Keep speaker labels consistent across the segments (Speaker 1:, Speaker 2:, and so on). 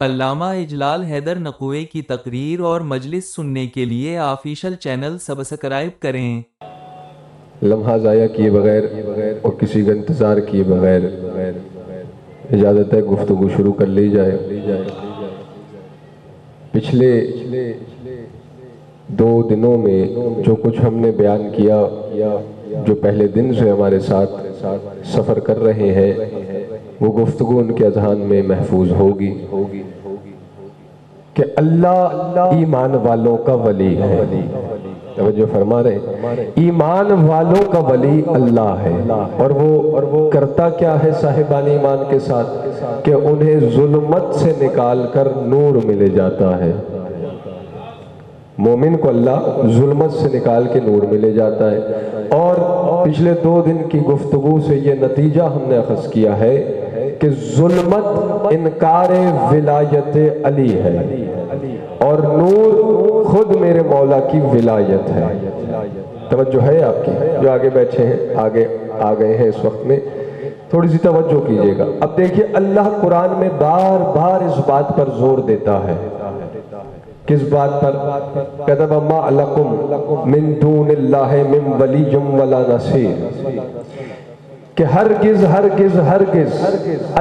Speaker 1: علامہ اجلال حیدر نقوی کی تقریر اور مجلس سننے کے لیے آفیشل چینل سبسکرائب کریں۔
Speaker 2: لمحہ ضائع کیے بغیر اور کسی کا انتظار کیے بغیر اجازت ہے گفتگو شروع کر لی جائے۔ پچھلے 2 دنوں میں جو کچھ ہم نے بیان کیا، جو پہلے دن سے ہمارے ساتھ سفر کر رہے ہیں، وہ گفتگو ان کے اذہان میں محفوظ ہوگی کہ اللہ ایمان والوں کا ولی ہے۔ توجہ فرما رہے، ایمان والوں کا ولی اللہ ہے، اور وہ کرتا کیا ہے صاحبان ایمان کے ساتھ کہ انہیں ظلمت سے نکال کر نور ملے جاتا ہے۔ مومن کو اللہ ظلمت سے نکال کے نور ملے جاتا ہے۔ اور پچھلے 2 دن کی گفتگو سے یہ نتیجہ ہم نے اخذ کیا ہے کہ ظلمت انکار ولایت علی ہے اور نور خود میرے مولا کی ولایت ہے۔ توجہ ہے آپ کی؟ جو آگے بیٹھے ہیں، آگے آ گئے ہیں اس وقت میں، تھوڑی سی توجہ کیجئے گا۔ اب دیکھیے اللہ قرآن میں بار بار اس بات پر زور دیتا ہے۔ کس بات پر؟ کتب ما لکم من دون اللہ من ولی ولا نصیر، کہ ہرگز ہرگز ہرگز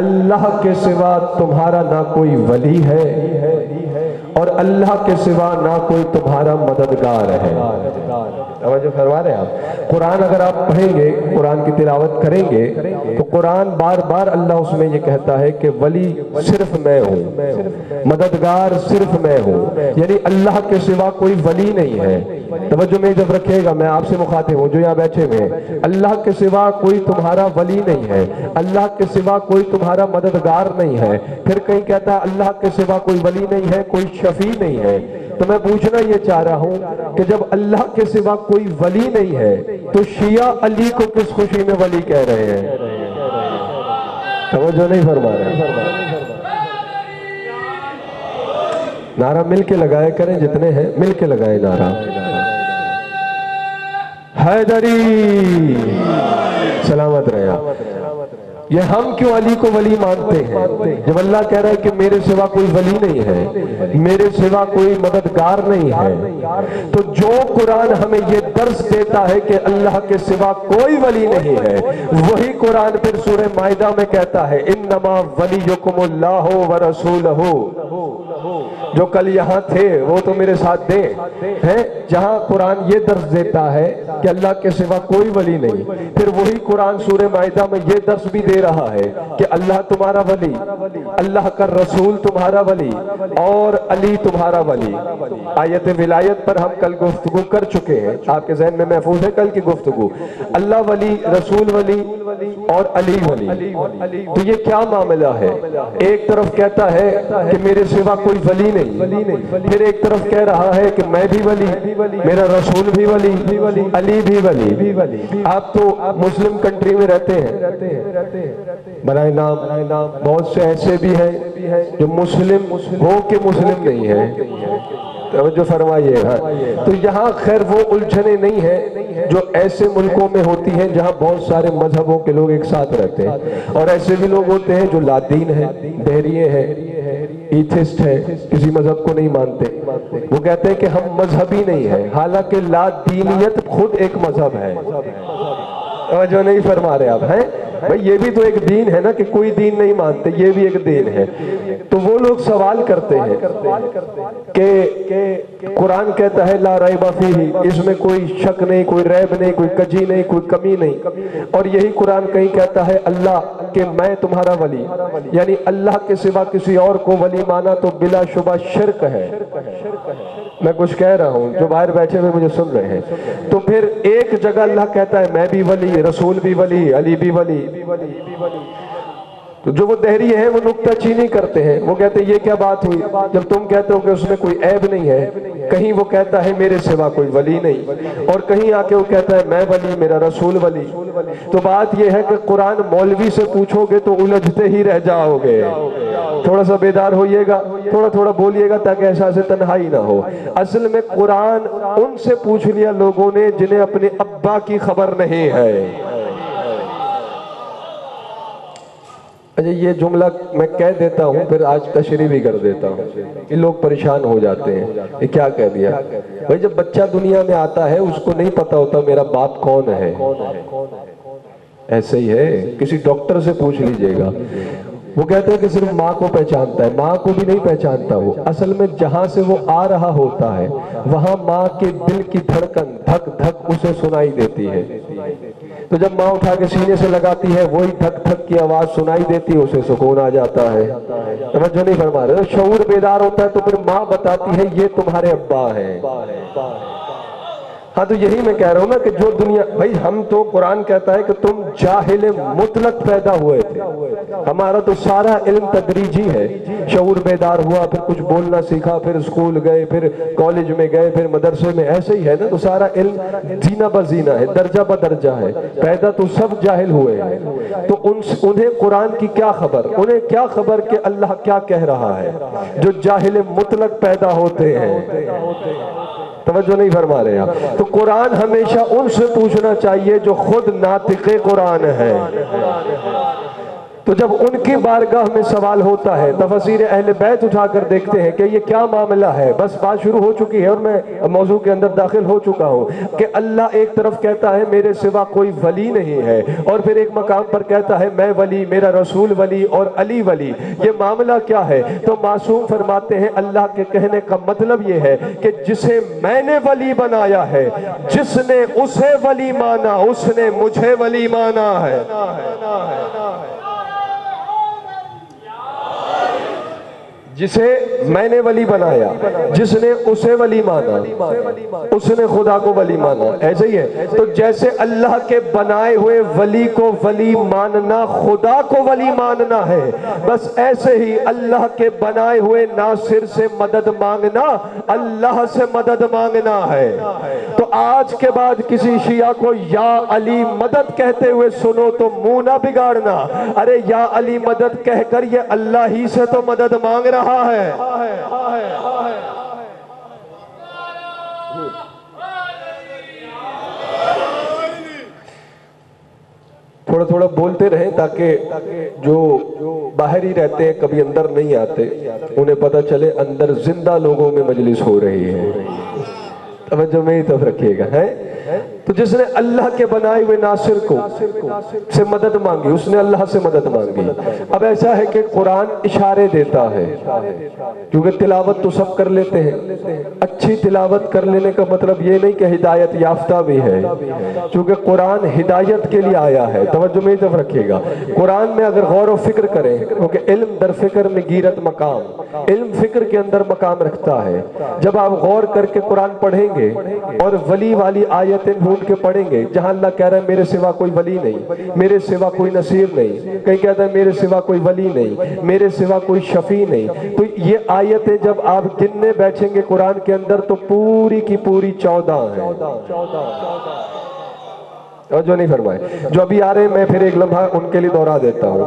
Speaker 2: اللہ کے سوا تمہارا نہ کوئی ولی ہے اور اللہ کے سوا نہ کوئی تمہارا مددگار ہے۔ توجہ فرما رہے ہیں آپ؟ قرآن اگر آپ پڑھیں گے، قرآن کی تلاوت کریں گے تو قرآن بار بار اللہ اس میں یہ کہتا ہے کہ ولی صرف میں ہوں، مددگار صرف میں ہوں، یعنی اللہ کے سوا کوئی ولی نہیں ہے۔ توجہ میں جب رکھے گا، میں آپ سے مخاطب ہوں جو یہاں بیٹھے ہوئے ہیں، اللہ کے سوا کوئی تمہارا ولی نہیں ہے، اللہ کے سوا کوئی تمہارا مددگار نہیں ہے۔ پھر کہیں کہتا ہے اللہ کے سوا کوئی ولی نہیں ہے، کوئی شفیع نہیں ہے۔ تو میں پوچھنا یہ چاہ رہا ہوں کہ جب اللہ کے سوا کوئی ولی نہیں ہے تو شیعہ علی کو کس خوشی میں ولی کہہ رہے ہیں؟ توجہ نہیں فرما رہے۔ نعرہ مل کے لگائے کریں، جتنے ہیں مل کے لگائیں نعرہ حیدری، سلامت رہے آپ۔ یہ ہم کیوں علی کو ولی مانتے ہیں؟ جب اللہ کہہ رہا ہے کہ میرے سوا کوئی ولی نہیں ہے، میرے سوا کوئی مددگار نہیں ہے، تو جو قرآن ہمیں یہ درس دیتا ہے کہ اللہ کے سوا کوئی ولی نہیں ہے، وہی قرآن پھر سورہ مائدہ میں کہتا ہے انما ولیکم اللہ ورسولہ۔ جو کل یہاں تھے وہ تو میرے ساتھ دیں ہیں، جہاں قرآن یہ درس دیتا ہے کہ اللہ کے سوا کوئی ولی نہیں، پھر وہی قرآن سورہ مائدہ میں یہ درس بھی دے رہا ہے کہ اللہ تمہارا ولی، اللہ کا رسول تمہارا ولی اور علی تمہارا ولی۔ آیت ولایت پر ہم کل گفتگو کر چکے ہیں، آپ کے ذہن میں محفوظ ہے کل کی گفتگو، اللہ ولی، رسول ولی اور علی ولی۔ تو یہ کیا معاملہ ہے؟ ایک طرف کہتا ہے کہ میرے سوا کوئی ولی نہیں، پھر ایک طرف کہہ رہا ہے کہ میں بھی ولی، میرا رسول بھی ولی، علی بھی ولی۔ آپ تو مسلم کنٹری میں رہتے ہیں، برائے نام بہت سے ایسے بھی ہیں جو مسلم ہو کے مسلم نہیں ہیں۔ توجہ فرمائیے ہاں۔ تو یہاں خیر وہ الجھنیں نہیں ہیں جو ایسے ملکوں میں ہوتی ہیں جہاں بہت سارے مذہبوں کے لوگ ایک ساتھ رہتے ہیں، اور ایسے بھی لوگ ہوتے ہیں جو لا دین ہیں، دہریے ہیں، ایتھسٹ ہیں، کسی مذہب کو نہیں مانتے، وہ کہتے ہیں کہ ہم مذہبی نہیں ہیں، حالانکہ لا دینیت خود ایک مذہب ہے۔ جو نہیں فرما رہے آپ ہیں بھئی، یہ بھی تو ایک دین ہے نا، کہ کوئی دین نہیں مانتے، یہ بھی ایک دین ہے۔ تو وہ لوگ سوال کرتے ہیں کہ قرآن کہتا ہے لا ریب فیہ، اس میں کوئی شک نہیں، کوئی ریب نہیں، کوئی کجی نہیں، کوئی کمی نہیں، اور یہی قرآن کہیں کہتا ہے اللہ کہ میں تمہارا ولی، یعنی اللہ کے سوا کسی اور کو ولی مانا تو بلا شبہ شرک ہے۔ میں کچھ کہہ رہا ہوں، جو باہر بیٹھے ہوئے مجھے سن رہے ہیں۔ تو پھر ایک جگہ اللہ کہتا ہے میں بھی ولی، رسول بھی ولی، علی بھی ولی۔ تو جو وہ دہری ہیں وہ نکتہ چینی کرتے ہیں، وہ کہتے ہیں یہ کیا بات ہوئی جب تم کہتے ہو کہ اس میں کوئی عیب نہیں ہے؟ کہیں وہ کہتا ہے میرے سوا کوئی ولی نہیں، اور کہیں آ کے وہ کہتا ہے میں ولی، میرا رسول ولی۔ تو بات یہ ہے کہ قرآن مولوی سے پوچھو گے تو الجھتے ہی رہ جاؤ گے۔ تھوڑا سا بیدار ہوئیے گا، تھوڑا تھوڑا بولیے گا تاکہ احساس تنہائی نہ ہو۔ اصل میں قرآن ان سے پوچھ لیا لوگوں نے جنہیں اپنے ابا کی خبر نہیں ہے۔ اچھا یہ جملہ میں کہہ دیتا ہوں پھر آج تشریح بھی کر دیتا ہوں، یہ لوگ پریشان ہو جاتے ہیں یہ کیا کہہ دیا بھائی، جب بچہ دنیا میں آتا ہے اس کو نہیں پتا ہوتا میرا باپ کون ہے، ایسے ہی ہے، کسی ڈاکٹر سے پوچھ لیجئے گا، وہ کہتے ہیں کہ صرف ماں کو پہچانتا ہے، ماں کو بھی نہیں پہچانتا وہ، اصل میں جہاں سے وہ آ رہا ہوتا ہے وہاں ماں کے دل کی دھڑکن دھک دھک اسے سنائی دیتی ہے، تو جب ماں اٹھا کے سینے سے لگاتی ہے وہی دھک دھک کی آواز سنائی دیتی ہے، اسے سکون آ جاتا ہے، توجہ نہیں فرما رہے، شعور بیدار ہوتا ہے تو پھر ماں بتاتی ہے یہ تمہارے ابا ہیں۔ ہاں تو یہی میں کہہ رہا ہوں نا کہ جو دنیا، بھائی ہم تو قرآن کہتا ہے کہ تم جاہل مطلق پیدا ہوئے تھے، ہمارا تو سارا علم تدریجی ہے، شعور بیدار ہوا، پھر کچھ بولنا سیکھا، پھر اسکول گئے، پھر کالج میں گئے، پھر مدرسے میں، ایسے ہی ہے نا، تو سارا علم زینہ بزینہ ہے، درجہ بدرجہ ہے، پیدا تو سب جاہل ہوئے ہیں، تو انہیں قرآن کی کیا خبر، انہیں کیا خبر کہ اللہ کیا کہہ رہا ہے، جو جاہل مطلق پیدا ہوتے ہیں، توجہ نہیں فرما رہے آپ، تو قرآن ہمیشہ ان سے پوچھنا چاہیے جو خود ناطق قرآن ہے، تو جب ان کی بارگاہ میں سوال ہوتا ہے، تفسیر اہل بیت اٹھا کر دیکھتے ہیں کہ یہ کیا معاملہ ہے، بس بات شروع ہو چکی ہے اور میں موضوع کے اندر داخل ہو چکا ہوں کہ اللہ ایک طرف کہتا ہے میرے سوا کوئی ولی نہیں ہے، اور پھر ایک مقام پر کہتا ہے میں ولی، میرا رسول ولی اور علی ولی، یہ معاملہ کیا ہے؟ تو معصوم فرماتے ہیں اللہ کے کہنے کا مطلب یہ ہے کہ جسے میں نے ولی بنایا ہے، جس نے اسے ولی مانا اس نے مجھے ولی مانا ہے، جسے میں نے ولی بنایا، جس نے اسے ولی مانا اس نے خدا کو ولی مانا، ایسے ہی ہے، تو جیسے اللہ کے بنائے ہوئے ولی کو ولی ماننا خدا کو ولی ماننا ہے، بس ایسے ہی اللہ کے بنائے ہوئے ناصر سے مدد مانگنا اللہ سے مدد مانگنا ہے۔ تو آج کے بعد کسی شیعہ کو یا علی مدد کہتے ہوئے سنو تو منہ نہ بگاڑنا، ارے یا علی مدد کہہ کر یہ اللہ ہی سے تو مدد مانگ رہا ہے۔ تھوڑا تھوڑا بولتے رہیں تاکہ جو باہر ہی رہتے ہیں کبھی اندر نہیں آتے انہیں پتہ چلے اندر زندہ لوگوں میں مجلس ہو رہی ہے، توجہ میں ہی طرف رکھیے گا ہے۔ تو جس نے اللہ کے بنائے ہوئے ناصر کو سے مدد مانگی اس نے اللہ سے مدد مانگی۔ اب ایسا ہے کہ قرآن اشارے دیتا ہے، کیونکہ تلاوت تو سب کر لیتے ہیں، اچھی تلاوت کر لینے کا مطلب یہ نہیں کہ ہدایت یافتہ بھی ہے، کیونکہ قرآن ہدایت کے لیے آیا ہے، توجہ میں ہی طرف رکھیے گا۔ قرآن میں اگر غور و فکر کریں، کیونکہ علم در فکر میں گیرت مقام، علم فکر کے اندر مقام رکھتا ہے، جب آپ غور کر کے قرآن پڑھیں گے اور ولی والی آیتیں ڈھونڈ کے پڑھیں گے جہاں اللہ کہہ رہا ہے میرے سوا کوئی ولی نہیں، میرے سوا کوئی نصیر نہیں، کہیں کہتا ہے میرے سوا کوئی ولی نہیں، میرے سوا کوئی شفیع نہیں، تو یہ آیتیں جب آپ گننے بیٹھیں گے قرآن کے اندر تو پوری کی پوری 14 ہیں، اور جو نہیں فرمائے جو ابھی آ رہے ہیں میں پھر ایک لمحہ ان کے لیے دہرا دیتا ہوں۔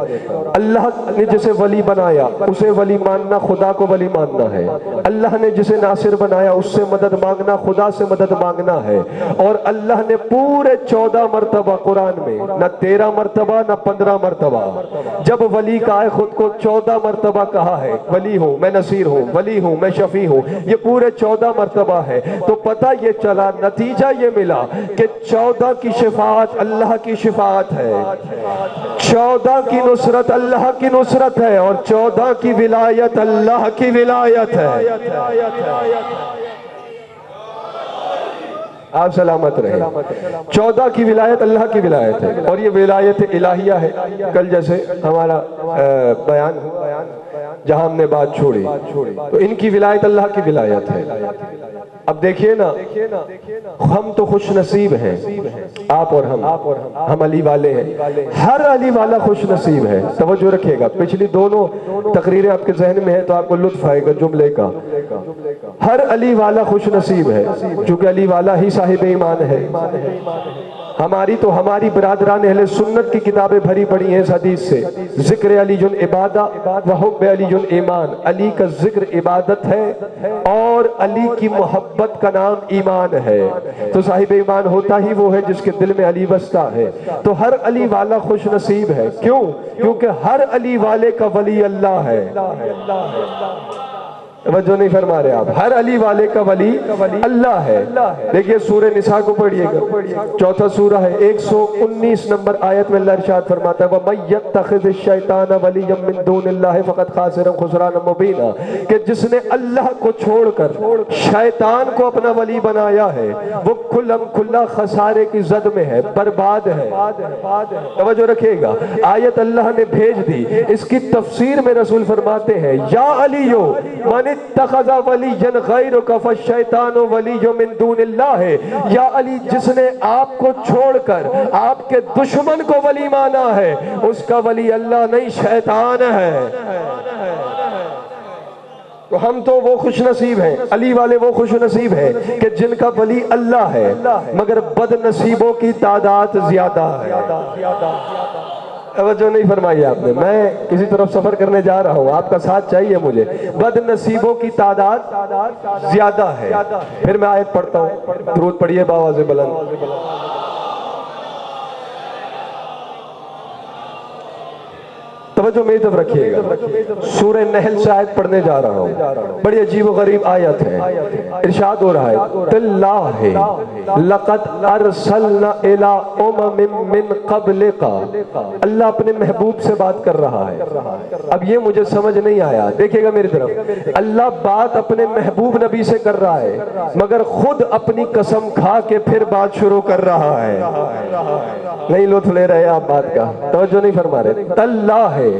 Speaker 2: اللہ نے جسے ولی بنایا اسے ولی ماننا خدا کو ولی ماننا ہے، اللہ نے جسے ناصر بنایا اس سے مدد مانگنا خدا سے مدد مانگنا ہے، اور اللہ نے پورے 14 مرتبہ قرآن میں نہ 13 مرتبہ نہ 15 مرتبہ جب ولی کا ہے خود کو 14 مرتبہ کہا ہے ولی ہوں میں، نصیر ہوں ولی ہوں میں، شفیع ہوں، یہ پورے 14 مرتبہ ہے، تو پتہ یہ چلا نتیجہ یہ ملا کہ 14 کی شفاعت اللہ کی شفاعت ہے، 14 کی نصرت اللہ کی نصرت ہے، اور 14 کی ولایت اللہ کی ولایت ہے۔ آپ سلامت رہے، 14 کی ولایت اللہ کی ولایت ہے، اور یہ ولایت الہیہ ہے۔ کل جیسے ہمارا بیان جہاں ہم نے بات چھوڑی تو ان کی ولایت اللہ کی ولایت ہے۔ اب دیکھیے نا ہم تو خوش نصیب ہیں، آپ اور ہم علی والے ہیں، ہر علی والا خوش نصیب ہے، توجہ رکھیے گا، پچھلی دونوں تقریریں آپ کے ذہن میں ہیں تو آپ کو لطف آئے گا جملے کا، ہر علی والا خوش نصیب ہے، چونکہ علی والا ہی صاحب ایمان ہے۔ ہماری تو ہماری برادران اہل سنت کی کتابیں بھری پڑی ہیں اس حدیث سے، ذکر علی عبادہ و حب علی ایمان، علی کا ذکر عبادت ہے اور علی کی محبت کا نام ایمان ہے۔ تو صاحب ایمان ہوتا ہی وہ ہے جس کے دل میں علی بستا ہے۔ تو ہر علی والا خوش نصیب ہے، کیوں؟ کیونکہ ہر علی والے کا ولی اللہ ہے۔ توجہ نہیں فرما رہے آپ، ہر علی والے کا ولی اللہ ہے۔ دیکھیے سورہ نساء کو پڑھیے گا، چوتھا سورہ ہے، 119 نمبر آیت میں اللہ ارشاد فرماتا ہے وَمَن يَتَّخِذِ الشَّيْطَانَ وَلِيًّا مِّن دُونِ اللَّهِ فَقَدْ خَسِرَ خُسْرَانًا مُبِينًا، کہ جس نے اللہ کو چھوڑ کر شیطان کو اپنا ولی بنایا ہے وہ کھلا خسارے کی زد میں ہے، برباد ہے۔ توجہ رکھیے گا، آیت اللہ نے بھیج دی، اس کی تفسیر میں رسول فرماتے ہیں یا علیو من اتخذ ولیًا غیرک فالشیطان ولی من دون اللہ، یا علی جس نے آپ کو چھوڑ کر آپ کے دشمن کو ولی مانا ہے اس کا ولی اللہ نہیں شیطان ہے۔ تو ہم تو وہ خوش نصیب ہیں، علی والے وہ خوش نصیب ہیں کہ جن کا ولی اللہ ہے، مگر بد نصیبوں کی تعداد زیادہ ہے۔ توجہ نہیں فرمائی آپ نے، میں کسی طرف سفر کرنے جا رہا ہوں، آپ کا ساتھ چاہیے مجھے، بد نصیبوں کی تعداد زیادہ ہے۔ پھر میں آیت پڑھتا ہوں، درود پڑھیے بآواز بلند۔ توجہ میری طرف رکھیے گا، سورہ نحل سے آیت پڑھنے جا رہا ہوں، بڑی عجیب و غریب آیت ہے۔ ارشاد ہو رہا ہے تاللہ لقد ارسلنا الی امم من قبلک، اللہ اپنے محبوب سے بات کر رہا ہے۔ اب یہ مجھے سمجھ نہیں آیا، دیکھیے گا میری طرف، اللہ بات اپنے محبوب نبی سے کر رہا ہے مگر خود اپنی قسم کھا کے پھر بات شروع کر رہا ہے۔ نہیں لطف لے رہے آپ بات کا، توجہ نہیں فرما رہے۔ تاللہ ہے،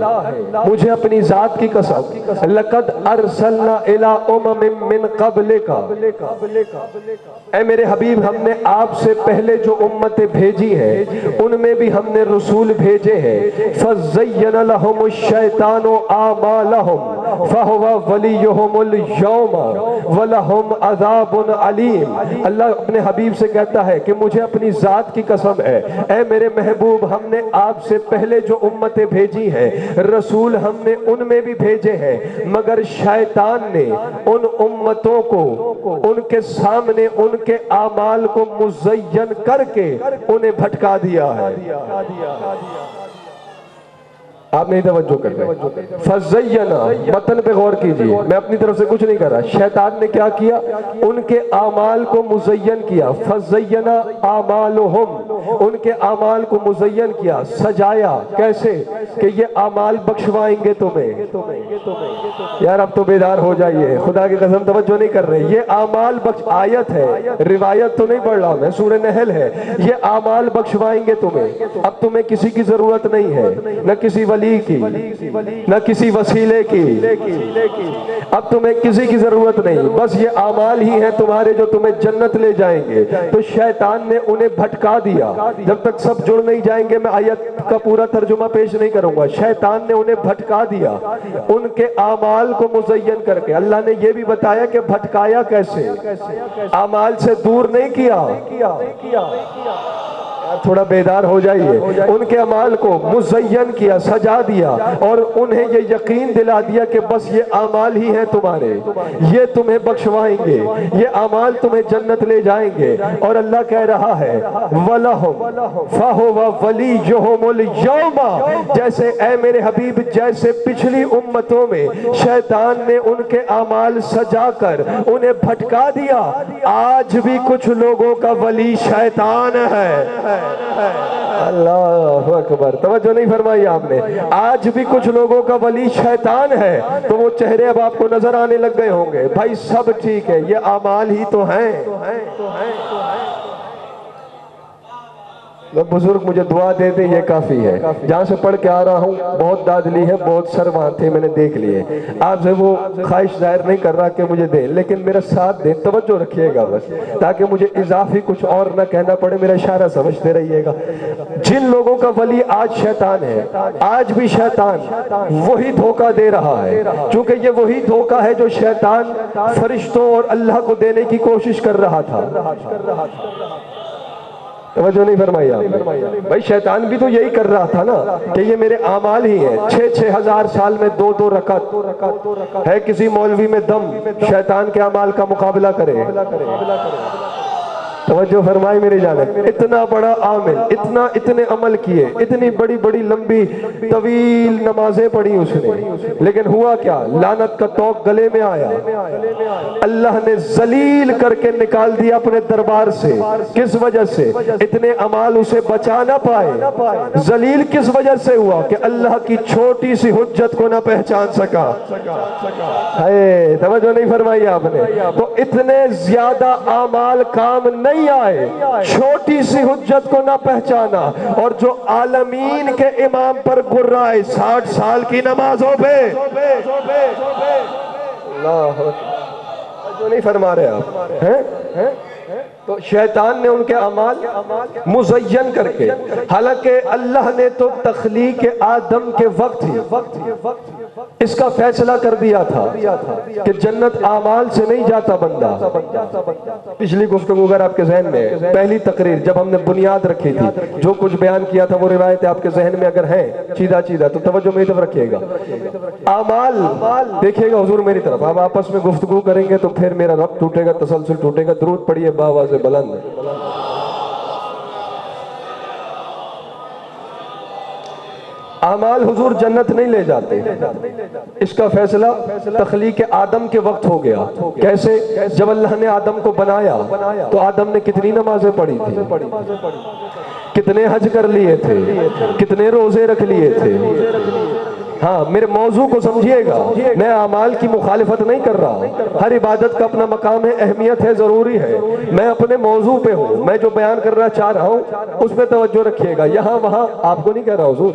Speaker 2: مجھے اپنی ذات کی قسم، لقد ارسلنا الی امم من قبلک، اے میرے حبیب ہم نے آپ سے پہلے جو امتیں بھیجی ہیں ان میں بھی ہم نے رسول بھیجے ہیں، فَزَيَّنَ لَهُمُ الشَّيْطَانُ أَعْمَالَهُمْ فَهُوَ وَلِيُّهُمُ الْيَوْمَ وَلَهُمْ عَذَابٌ عَلِيمٌ۔ اللہ اپنے حبیب سے کہتا ہے کہ مجھے اپنی ذات کی قسم ہے، اے میرے محبوب ہم نے آپ سے پہلے جو امتیں بھیجی ہیں رسول ہم نے ان میں بھی بھیجے ہیں، مگر شیطان نے ان امتوں کو ان کے سامنے ان کے اعمال کو مزین کر کے انہیں بھٹکا دیا ہے۔ آپ نہیں توجہ کر رہے، فَزَيَّنَا، متن پہ غور کیجئے، میں اپنی طرف سے کچھ نہیں کر رہا، شیطان نے کیا کیا؟ ان کے اعمال کو مزین کیا، فَزَيَّنَا أَعْمَالُهُمْ، ان کے اعمال کو مزین کیا، سجایا، کیسے؟ کہ یہ اعمال بخشوائیں گے تمہیں۔ یار اب تو بیدار ہو جائیے، خدا کی قسم توجہ نہیں کر رہے، یہ اعمال آیت ہے، روایت تو نہیں پڑھ رہا میں، سورہ نحل ہے، یہ اعمال بخشوائیں گے تمہیں۔ اب تمہیں کسی کی ضرورت نہیں ہے، نہ کسی ولی کی، نہ کسی وسیلے کی، اب تمہیں کسی کی ضرورت نہیں، بس یہ اعمال ہی ہیں تمہارے جو تمہیں جنت لے جائیں گے۔ تو شیطان نے انہیں بھٹکا دیا، جب تک سب جڑ نہیں جائیں گے میں آیت کا پورا ترجمہ پیش نہیں کروں گا۔ شیطان نے انہیں بھٹکا دیا ان کے اعمال کو مزین کر کے۔ اللہ نے یہ بھی بتایا کہ بھٹکایا کیسے، اعمال سے دور نہیں کیا، تھوڑا بیدار ہو جائیے، ان کے اعمال کو مزین کیا، سجا دیا اور انہیں یہ یقین دلا دیا کہ بس یہ اعمال ہی ہیں تمہارے، یہ تمہیں بخشوائیں گے، یہ اعمال تمہیں جنت لے جائیں گے۔ اور اللہ کہہ رہا ہے وَلَهُمْ فَهُوَ وَلِيُّهُمُ الْيَوْمَ، جیسے اے میرے حبیب جیسے پچھلی امتوں میں شیطان نے ان کے اعمال سجا کر انہیں بھٹکا دیا، آج بھی کچھ لوگوں کا ولی شیطان ہے۔ اللہ اکبر، توجہ نہیں فرمائی آپ نے، آج بھی کچھ لوگوں کا ولی شیطان ہے۔ تو وہ چہرے اب آپ کو نظر آنے لگ گئے ہوں گے، بھائی سب ٹھیک ہے، یہ اعمال ہی تو ہیں۔ بزرگ مجھے دعا دیتے یہ کافی ہے، جہاں سے پڑھ کے آ رہا ہوں بہت داد لی ہے، بہت سروان تھے میں نے دیکھ لیے، آپ سے وہ خواہش ظاہر نہیں کر رہا کہ مجھے دیں، لیکن میرا ساتھ دیں، توجہ رکھیے گا بس، تاکہ مجھے اضافی کچھ اور نہ کہنا پڑے، میرا اشارہ سمجھتے رہیے گا۔ جن لوگوں کا ولی آج شیطان ہے، آج بھی شیطان وہی دھوکہ دے رہا ہے، چونکہ یہ وہی دھوکہ ہے جو شیطان فرشتوں اور اللہ کو دینے کی کوشش کر رہا تھا۔ توجہ نہیں فرمائی آپ نے؟ بھائی شیطان بھی تو یہی کر رہا تھا نا کہ یہ میرے اعمال ہی ہیں، 6,000 سال میں 2 رکعت ہے، کسی مولوی میں دم شیطان کے اعمال کا مقابلہ کرے؟ توجہ فرمائی میری جانب، اتنا بڑا عامل، اتنے عمل کیے، اتنی بڑی بڑی لمبی طویل نمازیں پڑھی اس نے، لیکن ہوا کیا؟ لعنت کا توق گلے میں آیا، اللہ نے ذلیل کر کے نکال دیا اپنے دربار سے۔ کس وجہ سے؟ اتنے اعمال اسے بچا نہ پائے۔ ذلیل کس وجہ سے ہوا؟ کہ اللہ کی چھوٹی سی حجت کو نہ پہچان سکا۔ توجہ نہیں فرمائی آپ نے؟ تو اتنے زیادہ اعمال کام نہیں آئے، چھوٹی سی حجت کو نہ پہچانا، اور جو عالمین کے امام پر گرائے 60 سال کی نمازوں پہ۔ اللہ جو نہیں فرما رہے آپ ہیں؟ تو شیطان نے ان کے اعمال مزین کر کے، حالانکہ اللہ نے تو تخلیق آدم کے وقت ہی اس کا فیصلہ کر دیا تھا کہ جنت اعمال سے نہیں جاتا بندہ۔ پچھلی گفتگو اگر آپ کے ذہن میں ہے، پہلی تقریر جب ہم نے بنیاد رکھی تھی، جو کچھ بیان کیا تھا وہ روایتیں آپ کے ذہن میں اگر ہیں چیدہ تو توجہ میری طرف رکھیے گا۔ اعمال دیکھیے گا حضور میری طرف، آپ آپس میں گفتگو کریں گے تو پھر میرا ربط ٹوٹے گا، تسلسل ٹوٹے گا۔ درود پڑھیے باواز بلند۔ اعمال حضور جنت نہیں لے جاتے، اس کا فیصلہ تخلیق آدم کے وقت ہو گیا۔ کیسے؟ جب اللہ نے آدم کو بنایا تو آدم نے کتنی نمازیں پڑھی تھی، کتنے حج کر لیے تھے، کتنے روزے رکھ لیے تھے۔ ہاں میرے موضوع کو سمجھیے گا، میں اعمال کی مخالفت نہیں کر رہا، ہر عبادت کا اپنا مقام ہے، اہمیت ہے، ضروری ہے، میں اپنے موضوع پہ ہوں، میں جو بیان کرنا چاہ رہا ہوں اس پہ توجہ رکھیے گا۔ یہاں وہاں آپ کو نہیں کہہ رہا حضور،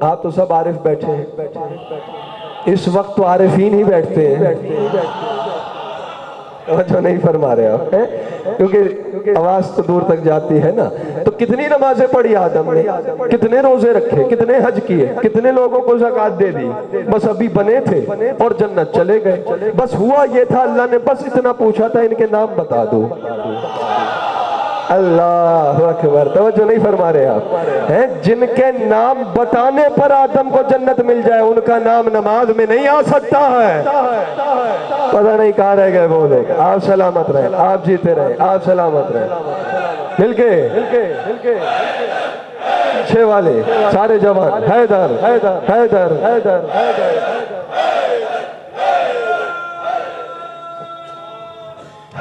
Speaker 2: آپ تو سب عارف بیٹھے ہیں، اس وقت تو عارفین ہی بیٹھتے ہیں، توجہ نہیں فرما رہے آپ، کیونکہ آواز تو دور تک جاتی ہے نا۔ تو کتنی نمازیں پڑھی آدم نے، کتنے روزے رکھے، کتنے حج کیے، کتنے لوگوں کو زکوٰۃ دے دی، بس ابھی بنے تھے اور جنت چلے گئے۔ بس ہوا یہ تھا، اللہ نے بس اتنا پوچھا تھا ان کے نام بتا دو۔ اللہ اکبر، توجہ نہیں فرما رہے آپ ہیں؟ جن کے نام بتانے پر آدم کو جنت مل جائے ان کا نام نماز میں نہیں آ سکتا ہے۔ پتہ نہیں کہاں رہ گئے وہ لوگ۔ آپ سلامت رہیں، آپ جیتے رہیں، آپ سلامت رہیں۔ مل کے پیچھے والے سارے جوان، حیدر حیدر حیدر حیدر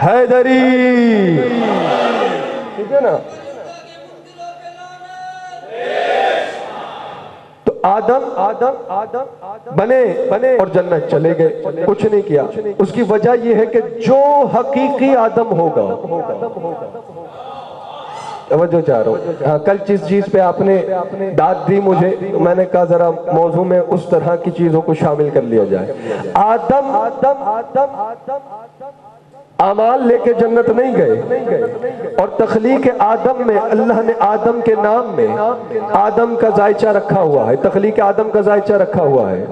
Speaker 2: حیدری، ٹھیک ہے نا؟ تو آدم بنے اور جنت چلے گئے، کچھ نہیں کیا۔ اس کی وجہ یہ ہے کہ جو حقیقی آدم ہوگا، توجہ چاہ رہا ہوں، ہاں کل جس چیز پہ آپ نے داد دی مجھے، میں نے کہا ذرا موضوع میں اس طرح کی چیزوں کو شامل کر لیا جائے۔ آدم اعمال لے کے جنت نہیں گئے، اور تخلیق آدم میں اللہ نے آدم کے نام میں آدم کا ذائچہ رکھا ہوا ہے، تخلیق آدم کا ذائچہ رکھا ہوا ہے۔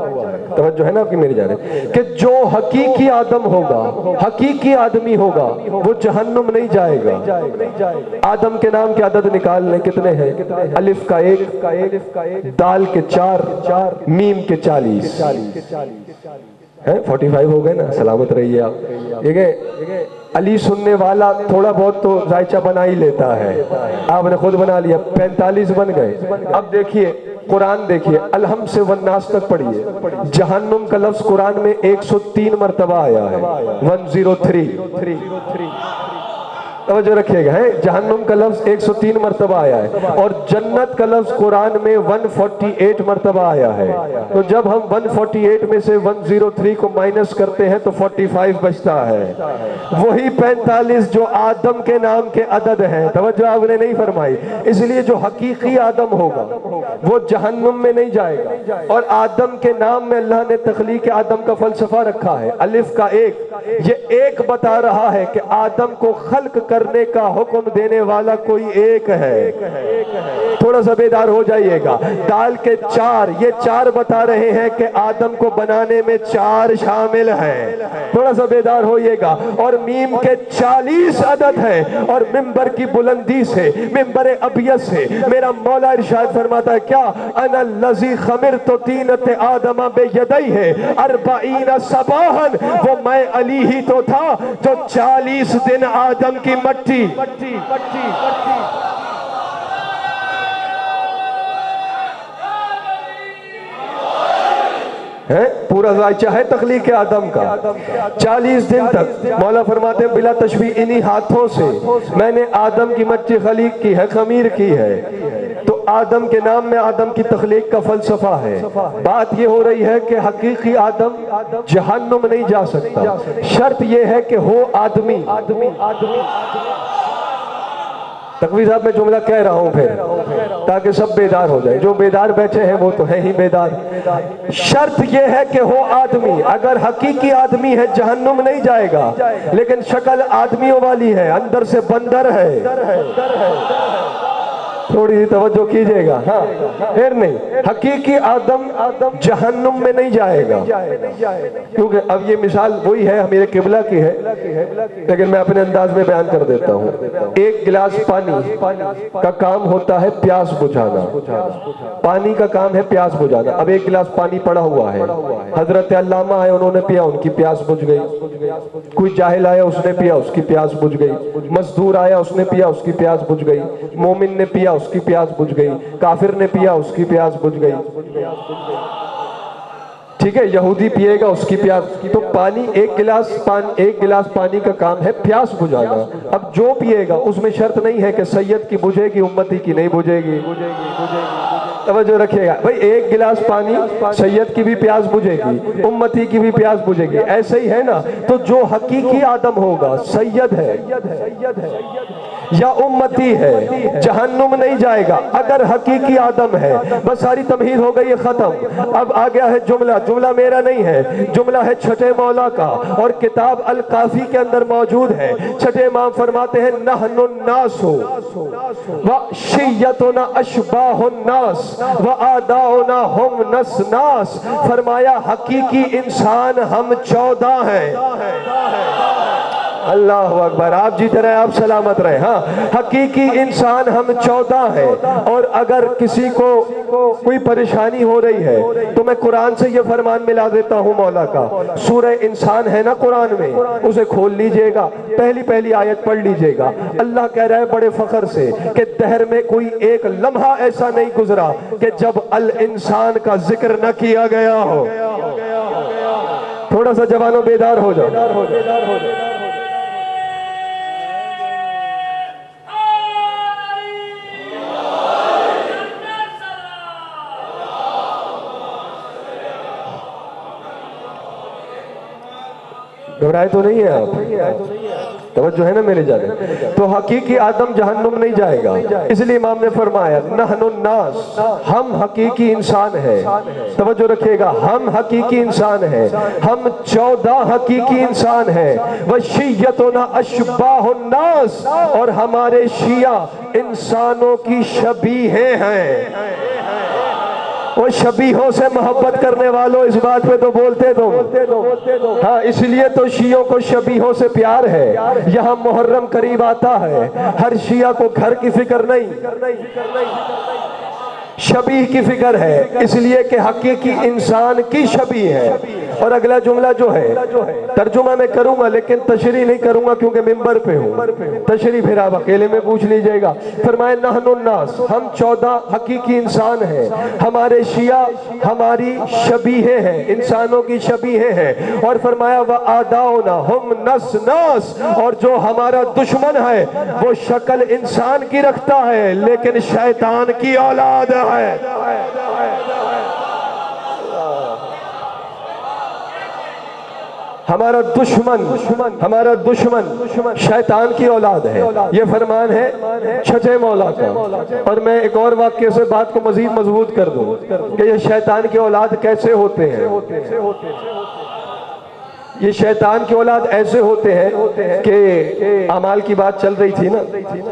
Speaker 2: توجہ ہے نا آپ کی میری جانب، کہ جو حقیقی آدم ہوگا، حقیقی آدمی ہوگا، وہ جہنم نہیں جائے گا۔ آدم کے نام کے عدد نکال لیں کتنے ہیں؟ الف کا 1، دال کے 4، میم کے 40 ہیں، 45 ہو گئے نا؟ سلامت رہیے آپ۔ دیکھیں علی سننے والا تھوڑا بہت تو ذائچہ بنا ہی لیتا ہے، آپ نے خود بنا لیا، 45 بن گئے۔ اب دیکھیے قرآن، دیکھیے الحم سے والناس تک پڑھیے، جہنم کا لفظ قرآن میں 103 مرتبہ آیا ہے، 103۔ توجہ رکھیے گا، جہنم کا لفظ 103 مرتبہ آیا ہے، اور جنت کا لفظ قرآن میں 148 مرتبہ آیا ہے۔ تو جب ہم 148 میں سے 103 کو مائنس کرتے ہیں تو 45 بچتا ہے، وہی 45 جو آدم کے نام کے عدد ہیں۔ توجہ آپ نے نہیں فرمائی۔ اس لیے جو حقیقی آدم ہوگا وہ جہنم میں نہیں جائے گا، اور آدم کے نام میں اللہ نے تخلیق آدم کا فلسفہ رکھا ہے، الف کا 1، یہ ایک بتا رہا ہے کہ آدم کو خلق کرنے کا حکم دینے والا کوئی ایک ہے. تھوڑا سا بیدار ہو جائیے گا. دال کے 4، یہ 4 بتا رہے ہیں کہ آدم کو بنانے میں 4 شامل ہیں. تھوڑا سا بیدار ہوئیے گا. اور میم کے 40 عدد ہیں. اور منبر کی بلندی سے، منبر ابیض سے میرا مولا ارشاد فرماتا ہے کیا؟ انا الذی خمرت طینۃ آدم بیدیہ 40 صباحا، وہ میں علی ہی تو تھا جو 40 دن آدم کی مٹی ہے. پورا ذائچہ ہے تخلیق آدم کا. 40 دن تک مولا فرماتے ہیں بلا تشبیہ انہی ہاتھوں سے میں نے آدم کی مٹی خلیق کی ہے، خمیر کی ہے. تو آدم کے نام میں آدم کی تخلیق کا فلسفہ ہے. بات یہ ہو رہی ہے کہ حقیقی آدم جہنم نہیں جا سکتا، شرط یہ ہے کہ ہو آدمی. تقوی صاحب میں جملہ کہہ رہا ہوں پھر تاکہ سب بیدار ہو جائیں. جو بیدار بیٹھے ہیں وہ تو ہے ہی بیدار. شرط یہ ہے کہ ہو آدمی. اگر حقیقی آدمی ہے جہنم نہیں جائے گا، لیکن شکل آدمیوں والی ہے، اندر سے بندر ہے. تھوڑی سی توجہ کیجئے گا. ہاں پھر نہیں، حقیقی آدم جہنم میں نہیں جائے گا. کیونکہ اب یہ مثال وہی ہے میرے قبلہ کی ہے، لیکن میں اپنے انداز میں بیان کر دیتا ہوں. ایک گلاس پانی کا کام ہوتا ہے پیاس بجھانا. پانی کا کام ہے پیاس بجھانا. اب ایک گلاس پانی پڑا ہوا ہے، حضرت علامہ آئے، انہوں نے پیا، ان کی پیاس بجھ گئی. کوئی جاہل آیا، اس نے پیا، اس کی پیاس بجھ گئی. مزدور آیا، اس نے پیا، اس کی پیاس بجھ گئی. مومن نے پیا، اس کی پیاس بجھ گئی. کافر نے پیا، اس کی پیاس بجھ گئی. ٹھیک ہے، یہودی پیے گا، اس کی پیاس. تو پانی ایک گلاس پانی کا کام ہے پیاس بجھانا. اب جو پیے گا اس میں شرط نہیں ہے کہ سید کی بجھے گی، امتی کی نہیں بجھے گی. توجہ رکھیے گا بھئی، ایک گلاس پانی سید کی بھی پیاس بجھے گی، امتی کی بھی پیاس بجھے گی. ایسے ہی ہے نا. تو جو حقیقی آدم ہوگا، سید ہے یا امتی ہے، جہنم نہیں جائے گا. اگر حقیقی آدم ہے، بس ساری تمہید ہو گئی ختم. اب آ گیا ہے جملہ میرا نہیں ہے، جملہ ہے چھٹے مولا کا، اور کتاب الکافی کے اندر موجود ہے. چھٹے امام فرماتے ہیں نحن الناس وشیتنا اشباہ الناس وآداؤنا ہم ناس. فرمایا حقیقی انسان ہم 14 ہیں. اللہ اکبر. آپ جیتے رہے، آپ سلامت رہے. ہاں، حقیقی انسان ہم 14 ہیں. اور اگر کسی کو کوئی پریشانی ہو رہی ہے تو میں قرآن سے یہ فرمان ملا دیتا ہوں مولا کا. سورہ انسان ہے نا قرآن میں، اسے کھول لیجئے گا، پہلی آیت پڑھ لیجئے گا. اللہ کہہ رہا ہے بڑے فخر سے کہ دہر میں کوئی ایک لمحہ ایسا نہیں گزرا کہ جب الانسان کا ذکر نہ کیا گیا ہو. تھوڑا سا جوانوں بیدار ہو جاؤ. گھبرائے تو نہیں ہے آپ؟ توجہ ہے نا میرے جانے. تو حقیقی آدم جہنم نہیں جائے گا. اس لیے امام نے فرمایا نحن الناس، ہم حقیقی انسان ہیں. توجہ رکھیے گا، ہم حقیقی انسان ہیں. ہم 14 حقیقی انسان ہیں. وشیتنا اشباہ الناس، اور ہمارے شیعہ انسانوں کی شبیہیں ہیں. وہ شبیہوں سے محبت کرنے والوں اس بات پہ تو بولتے تم. ہاں، اس لیے تو شیعوں کو شبیہوں سے پیار ہے. یہاں محرم قریب آتا ہے، ہر شیعہ کو گھر کی فکر نہیں، شبیہ کی فکر ہے. اس لیے کہ حقیقی انسان کی شبیہ ہے. اور اگلا جملہ جو ہے ترجمہ میں کروں گا لیکن تشریح نہیں کروں گا کیونکہ منبر پہ ہوں. تشریح پھر آپ اکیلے میں پوچھ لیجئے گا. فرمائے نحن الناس، ہم 14 حقیقی انسان ہیں. ہمارے شیعہ ہماری شبیہیں ہیں، انسانوں کی شبیہیں ہیں. اور فرمایا وآداؤنا ہم ناس، اور جو ہمارا دشمن ہے وہ شکل انسان کی رکھتا ہے لیکن شیطان کی اولاد ہے. ہمارا دشمن شیطان کی اولاد ہے. یہ فرمان ہے چھٹے مولا کا. اور میں ایک اور واقعے سے بات کو مزید مضبوط کر دوں کہ یہ شیطان کی اولاد کیسے ہوتے ہیں. یہ شیطان کی اولاد ایسے ہوتے ہیں کہ اعمال کی بات چل رہی تھی نا،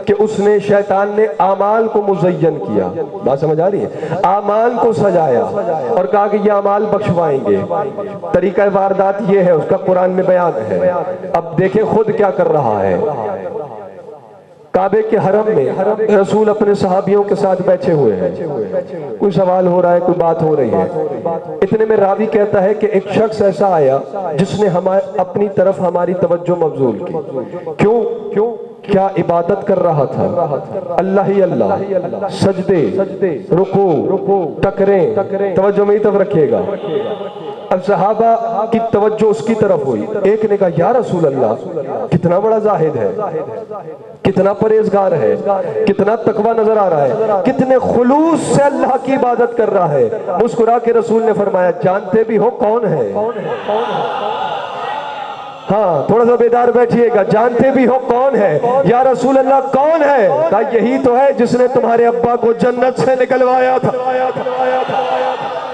Speaker 2: کہ اس نے شیطان نے اعمال کو مزین کیا، بات سمجھ آ رہی ہے، اعمال کو سجایا اور کہا کہ یہ اعمال بخشوائیں گے، طریقہ واردات یہ ہے، اس کا قرآن میں بیان ہے۔ اب دیکھیں خود کیا کر رہا ہے۔ کعبے کے حرم میں رسول اپنے صحابیوں کے ساتھ بیٹھے ہوئے ہیں، کوئی سوال ہو رہا ہے، کوئی بات ہو رہی ہے، اتنے میں راوی کہتا ہے کہ ایک شخص ایسا آیا جس نے اپنی طرف ہماری توجہ مبذول کی۔ کیوں؟ کیا عبادت کر رہا تھا؟ اللہ ہی اللہ، سجدے، رکوع، ٹکریں، توجہ میں ہی طرف رکھیے گا۔ اب صحابہ کی توجہ اس کی طرف ہوئی، ایک نے کہا یا رسول اللہ کتنا بڑا زاہد ہے، کتنا پرہیزگار ہے، کتنا تقوی نظر آ رہا ہے، کتنے خلوص سے اللہ کی عبادت کر رہا ہے۔ مسکرا کے رسول نے فرمایا جانتے بھی ہو کون ہے؟ ہاں تھوڑا سا بیدار بیٹھیے گا، جانتے بھی ہو کون ہے؟ یا رسول اللہ کون ہے؟ کہا یہی تو ہے جس نے تمہارے ابا کو جنت سے نکلوایا تھا۔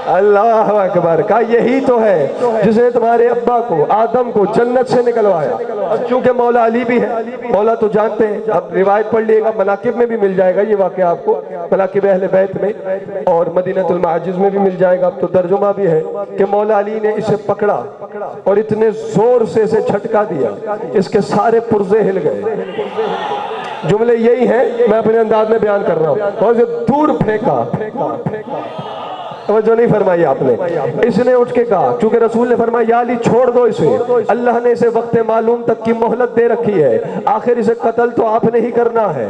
Speaker 2: اللہ اکبر، کہا یہی تو ہے جس نے تمہارے ابا کو، آدم کو جنت سے نکلوایا۔ اب چونکہ مولا علی بھی ہے، مولا تو جانتے ہیں، اب روایت پڑھ لیے گا، مناقب میں بھی مل جائے گا یہ واقعہ آپ کو، مناقب اہل بیت میں اور مدینۃ المعاجز میں بھی مل جائے گا، اب تو ترجمہ بھی ہے کہ مولا علی نے اسے پکڑا اور اتنے زور سے اسے جھٹکا دیا اس کے سارے پرزے ہل گئے۔ جملے یہی ہیں، میں اپنے انداز میں بیان کر رہا ہوں، اور اسے دور پھینکا۔ توجہ نہیں فرمائی آپ نے؟ اس نے اٹھ کے کہا، چونکہ رسول نے فرمایا یا علی چھوڑ دو اسے، اللہ نے اسے وقت معلوم تک کی مہلت دے رکھی ہے، آخر اسے قتل تو آپ نے ہی کرنا ہے۔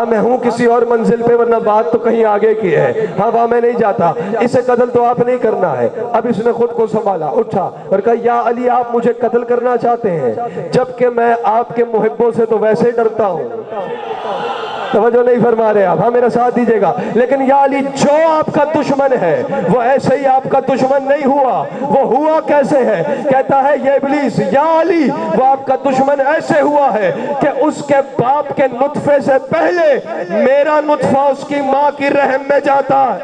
Speaker 2: میں ہوں کسی اور منزل پہ، ورنہ بات تو کہیں آگے کی ہے، وہاں میں نہیں جاتا، اسے قتل تو آپ نہیں کرنا ہے۔ اب اس نے خود کو سنبھالا، اٹھا اور کہا یا علی آپ مجھے قتل کرنا چاہتے ہیں، جبکہ میں آپ کے محبوں سے تو ویسے ڈرتا ہوں۔ توجہ نہیں فرما رہے آپ، ہاں میرا ساتھ دیجئے گا، لیکن یا علی جو آپ کا دشمن ہے وہ ایسے ہی آپ کا دشمن نہیں ہوا، وہ ہوا کیسے ہے؟ کہتا ہے یہ ابلیس، یا علی وہ آپ کا دشمن ایسے ہوا ہے کہ اس کے باپ کے نطفے سے پہلے میرا نطفہ اس کی ماں کی رحم میں جاتا ہے۔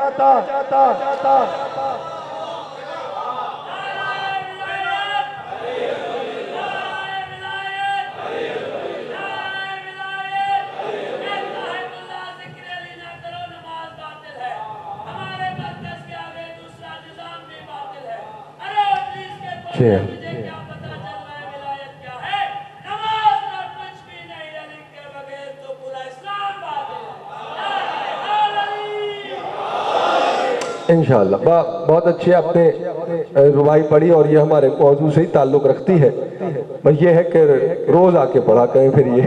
Speaker 2: انشاءاللہ بہت اچھی آپ نے ربائی پڑھی اور یہ ہمارے موضوع سے ہی تعلق رکھتی ہے، بس یہ ہے کہ روز آ کے پڑھا کریں، پھر یہ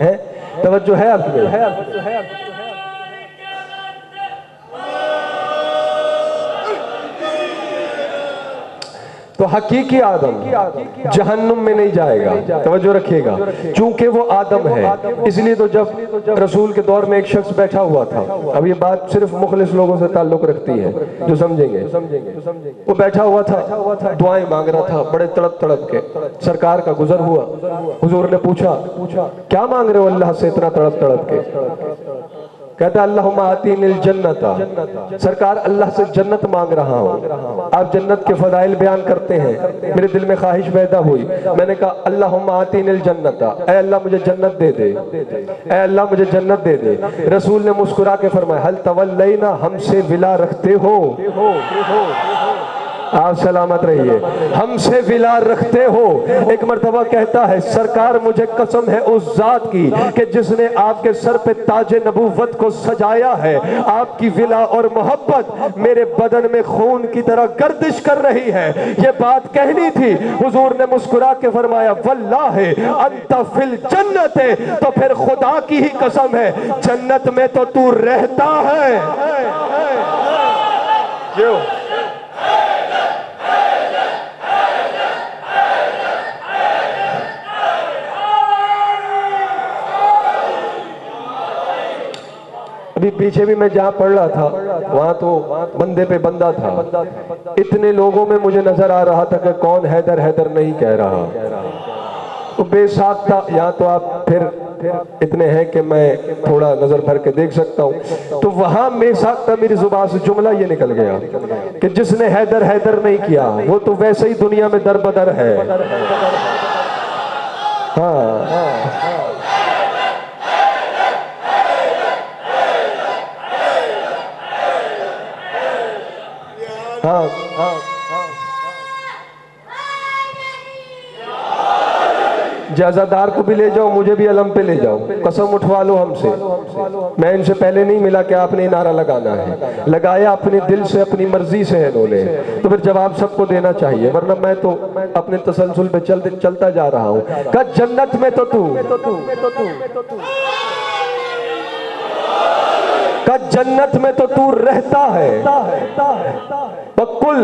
Speaker 2: ہے توجہ ہے آپ میں۔ تو حقیقی آدم جہنم میں نہیں جائے گا، توجہ رکھیے گا، چونکہ وہ آدم ہے۔ اس لیے تو جب رسول کے دور میں ایک شخص بیٹھا ہوا تھا، اب یہ بات صرف مخلص لوگوں سے تعلق رکھتی ہے جو سمجھیں گے، وہ بیٹھا ہوا تھا، دعائیں مانگ رہا تھا بڑے تڑپ تڑپ کے، سرکار کا گزر ہوا، حضور نے پوچھا کیا مانگ رہے ہو اللہ سے اتنا تڑپ تڑپ کے؟ کہتا ہے اللہم آتینی الجنت، سرکار اللہ سے جنت مانگ رہا ہوں۔ آپ جنت کے فضائل بیان کرتے ہیں، میرے دل میں خواہش پیدا ہوئی، میں نے کہا اللہم آتینی الجنت، اے اللہ مجھے جنت دے دے، اے اللہ مجھے جنت دے دے۔ رسول نے مسکرا کے فرمایا حل تولینا، ہم سے ولا رکھتے ہو؟ آپ سلامت رہیے، ہم سے ولا رکھتے ہو؟ ایک مرتبہ کہتا ہے سرکار مجھے قسم ہے اس ذات کی کہ جس نے آپ کے سر پہ تاج نبوت کو سجایا ہے، آپ کی ولا اور محبت میرے بدن میں خون کی طرح گردش کر رہی ہے، یہ بات کہنی تھی۔ حضور نے مسکرا کے فرمایا واللہ انت فی الجنت، تو پھر خدا کی ہی قسم ہے جنت میں تو تو رہتا ہے۔ کیوں؟ ابھی پیچھے بھی میں جہاں پڑھ رہا تھا وہاں تو بندے پہ بندہ تھا، اتنے لوگوں میں مجھے نظر آ رہا تھا کہ کون حیدر حیدر نہیں کہہ رہا، بے ساختہ، یہاں تو آپ پھر اتنے ہیں کہ میں تھوڑا نظر بھر کے دیکھ سکتا ہوں. تو وہاں میرے ساتھ میری زبان سے جملہ یہ نکل گیا کہ جس نے حیدر حیدر نہیں کیا وہ تو ویسے ہی دنیا میں در بدر ہے. جائزہ دار کو بھی لے جاؤ, مجھے بھی علم پہ لے جاؤ, قسم اٹھوا لو ہم سے. میں ان سے پہلے نہیں ملا کہ آپ نے نعرہ لگانا ہے, لگایا اپنے دل سے اپنی مرضی سے ہے انہوں نے, تو پھر جواب سب کو دینا چاہیے, ورنہ میں تو اپنے تسلسل پہ چلتا جا رہا ہوں. کہ جنت میں تو کہ جنت میں تو تو رہتا ہے. وَقُلْ